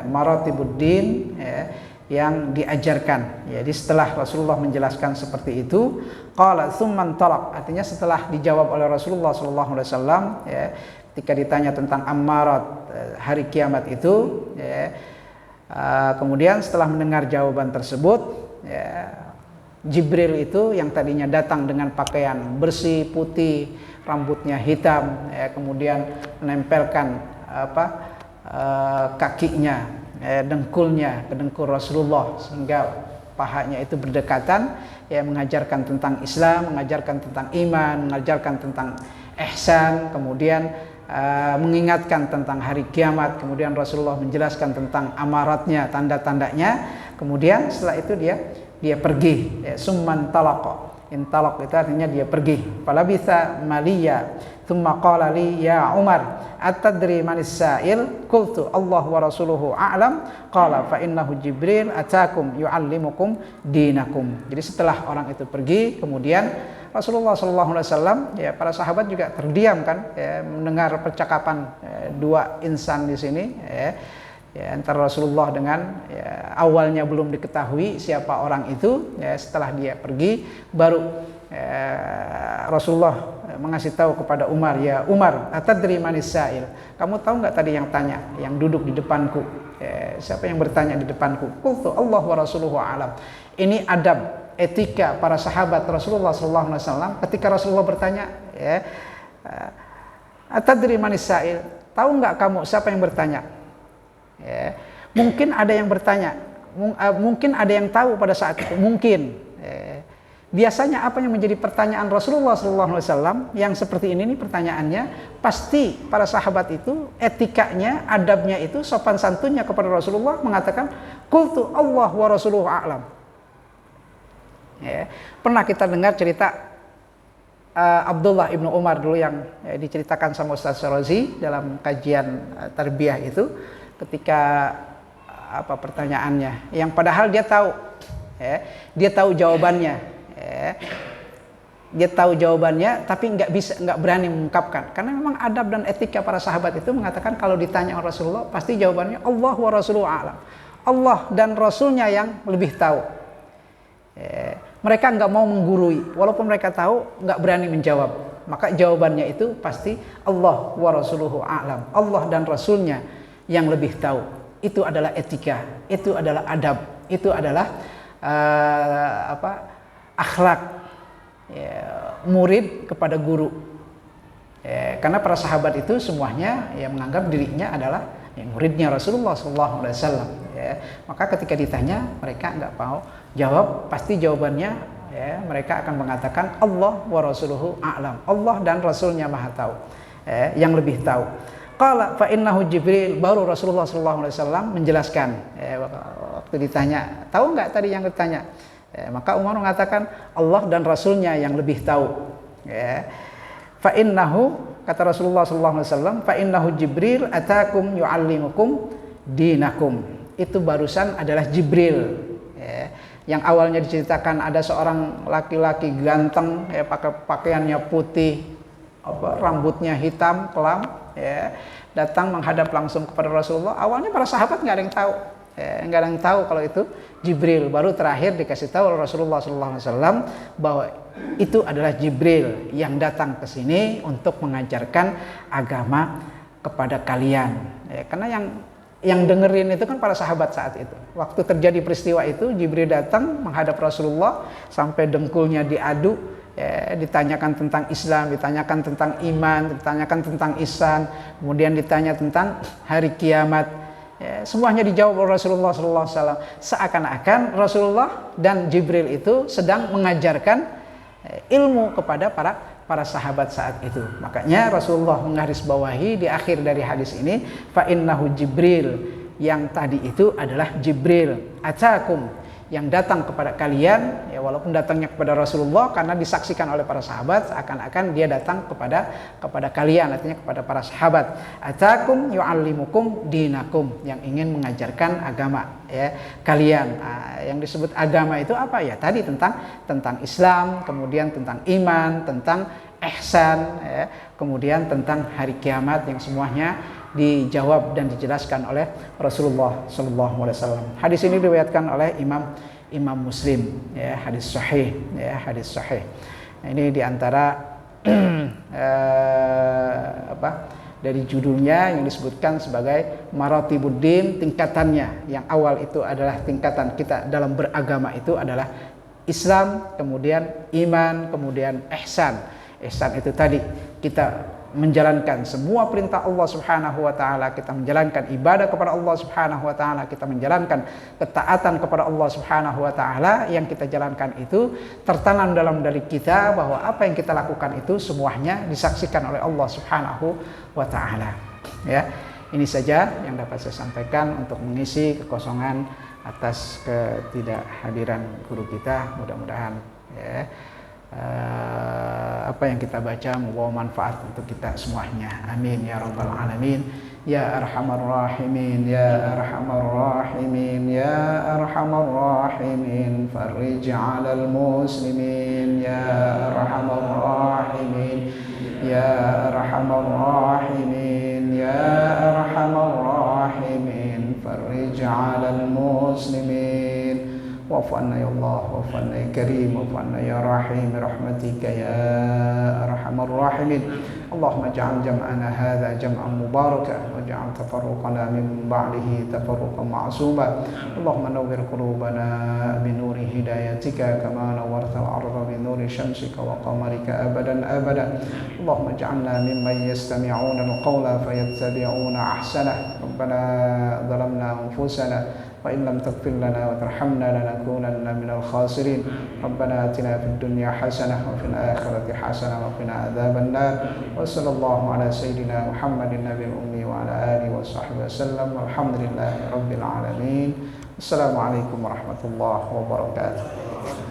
Maratibuddin yang diajarkan. Jadi setelah Rasulullah menjelaskan seperti itu, qala tsumman talaq, artinya setelah dijawab oleh Rasulullah SAW, ketika ditanya tentang amarat hari kiamat itu, kemudian setelah mendengar jawaban tersebut, Jibril itu yang tadinya datang dengan pakaian bersih putih, rambutnya hitam, kemudian menempelkan kakinya, dengkulnya ke dengkul Rasulullah sehingga pahanya itu berdekatan, mengajarkan tentang Islam, mengajarkan tentang iman, mengajarkan tentang ihsan, kemudian mengingatkan tentang hari kiamat, kemudian Rasulullah menjelaskan tentang amaratnya, tanda-tandanya, kemudian setelah itu dia pergi, summan talaqa. Intalaq itu artinya dia pergi. Falabitha maliya thumma qala li ya Umar atadri manis sa'il, qultu Allah wa rasuluhu a'lam, qala fa innahu Jibril atakum yu'allimukum dinakum. Jadi setelah orang itu pergi, kemudian Rasulullah SAW, para sahabat juga terdiam kan, mendengar percakapan dua insan di sini, antara Rasulullah dengan awalnya belum diketahui siapa orang itu, setelah dia pergi baru Rasulullah mengasih tahu kepada Umar, ya Umar, atadri manis sa'il, kamu tahu nggak tadi yang tanya, yang duduk di depanku, siapa yang bertanya di depanku? Qultu Allah wa rasuluhu a'lam. Ini adab, etika para sahabat Rasulullah SAW ketika Rasulullah bertanya, atadri manis sa'il, tahu nggak kamu siapa yang bertanya? Mungkin ada yang bertanya, mungkin ada yang tahu pada saat itu, mungkin biasanya apa yang menjadi pertanyaan Rasulullah SAW yang seperti ini nih pertanyaannya, pasti para sahabat itu etikanya, adabnya itu, sopan santunnya kepada Rasulullah mengatakan qultu Allah wa rasuluhu a'lam. Ya, pernah kita dengar cerita Abdullah ibnu Umar dulu yang diceritakan sama Ustaz Syarazi dalam kajian tarbiyah itu, ketika pertanyaannya yang padahal dia tahu, dia tahu jawabannya. Dia tahu jawabannya tapi nggak berani mengungkapkan, karena memang adab dan etika para sahabat itu mengatakan kalau ditanya oleh Rasulullah pasti jawabannya Allah wa rasuluhu a'lam, Allah dan Rasulnya yang lebih tahu. Mereka nggak mau menggurui, walaupun mereka tahu nggak berani menjawab, maka jawabannya itu pasti Allah wa rasuluhu a'lam, Allah dan Rasulnya yang lebih tahu. Itu adalah etika, itu adalah adab, itu adalah akhlak murid kepada guru. Karena para sahabat itu semuanya menganggap dirinya adalah muridnya Rasulullah SAW. Maka ketika ditanya mereka nggak mau jawab, pasti jawabannya mereka akan mengatakan Allah wa rasuluhu a'lam, Allah dan Rasulnya maha tahu, yang lebih tahu. Qala fa innahu Jibril, baru Rasulullah SAW menjelaskan. Waktu ditanya, tahu nggak tadi yang ditanya? Maka Umar mengatakan Allah dan Rasulnya yang lebih tahu. Fa innahu, kata Rasulullah SAW, fa innahu Jibril atakum yu'allimukum dinakum. Itu barusan adalah Jibril. Yang awalnya diceritakan ada seorang laki-laki ganteng, pakai pakaiannya putih, rambutnya hitam kelam, datang menghadap langsung kepada Rasulullah. Awalnya para sahabat nggak ada yang tahu. Nggak ada yang tahu kalau itu Jibril. Baru terakhir dikasih tahu oleh Rasulullah SAW bahwa itu adalah Jibril yang datang ke sini untuk mengajarkan agama kepada kalian. Karena yang dengerin itu kan para sahabat saat itu. Waktu terjadi peristiwa itu, Jibril datang menghadap Rasulullah sampai dengkulnya diadu, ditanyakan tentang Islam, ditanyakan tentang iman, ditanyakan tentang ihsan, kemudian ditanya tentang hari kiamat. Semuanya dijawab oleh Rasulullah SAW. Seakan-akan Rasulullah dan Jibril itu sedang mengajarkan ilmu kepada para sahabat saat itu. Makanya Rasulullah menggarisbawahi di akhir dari hadis ini, fa innahu Jibril, yang tadi itu adalah Jibril atakum, yang datang kepada kalian, walaupun datangnya kepada Rasulullah karena disaksikan oleh para sahabat, akan-akan dia datang kepada kalian, artinya kepada para sahabat. Atakum yu'allimukum dinakum, yang ingin mengajarkan agama kalian. Yang disebut agama itu apa ya? Tadi tentang Islam, kemudian tentang iman, tentang ihsan, kemudian tentang hari kiamat, yang semuanya dijawab dan dijelaskan oleh Rasulullah SAW. Hadis ini diriwayatkan oleh Imam Muslim, hadis sahih, hadis sahih. Ini diantara dari judulnya yang disebutkan sebagai maratibuddin, tingkatannya. Yang awal itu adalah tingkatan kita dalam beragama itu adalah Islam, kemudian iman, kemudian ihsan. Ihsan itu tadi kita menjalankan semua perintah Allah Subhanahu wa taala, kita menjalankan ibadah kepada Allah Subhanahu wa taala, kita menjalankan ketaatan kepada Allah Subhanahu wa taala. Yang kita jalankan itu tertanam dalam diri kita bahwa apa yang kita lakukan itu semuanya disaksikan oleh Allah Subhanahu wa taala. Ini saja yang dapat saya sampaikan untuk mengisi kekosongan atas ketidakhadiran guru kita. Mudah-mudahan apa yang kita baca membawa manfaat untuk kita semuanya. Amin ya rabbal alamin. Ya arhamar rahimin, ya arhamar rahimin, ya arhamar rahimin. Farij 'alal muslimin, ya arhamar rahimin, ya arhamar rahimin, ya arhamar rahimin. Farij 'alal muslimin. واعف عنا يا الله، واعف عنا يا كريم، واعف عنا يا رحيم برحمتك يا أرحم الراحمين. اللهم اجعل جمعنا هذا جمعا مباركا، واجعل تفرقنا من بعده تفرقا معصوما. اللهم نور قلوبنا بنور هدايتك كما نورت الأرض بنور شمسك وقمرك أبدا أبدا. اللهم اجعلنا ممن يستمعون القول فيتبعون أحسنه. ربنا ظلمنا أنفسنا wa in lam taghfir lana wa tarhamna lanakunanna minal khasirin. Rabbana atina fid dunya hasanah wa fil akhirati hasanah wa qina adzabannar. Wa sallallahu ala sayyidina Muhammadin nabiyil ummi wa ala alihi wa sahbihi wasallam. Walhamdulillahi rabbil alamin. Assalamualaikum warahmatullahi wabarakatuh.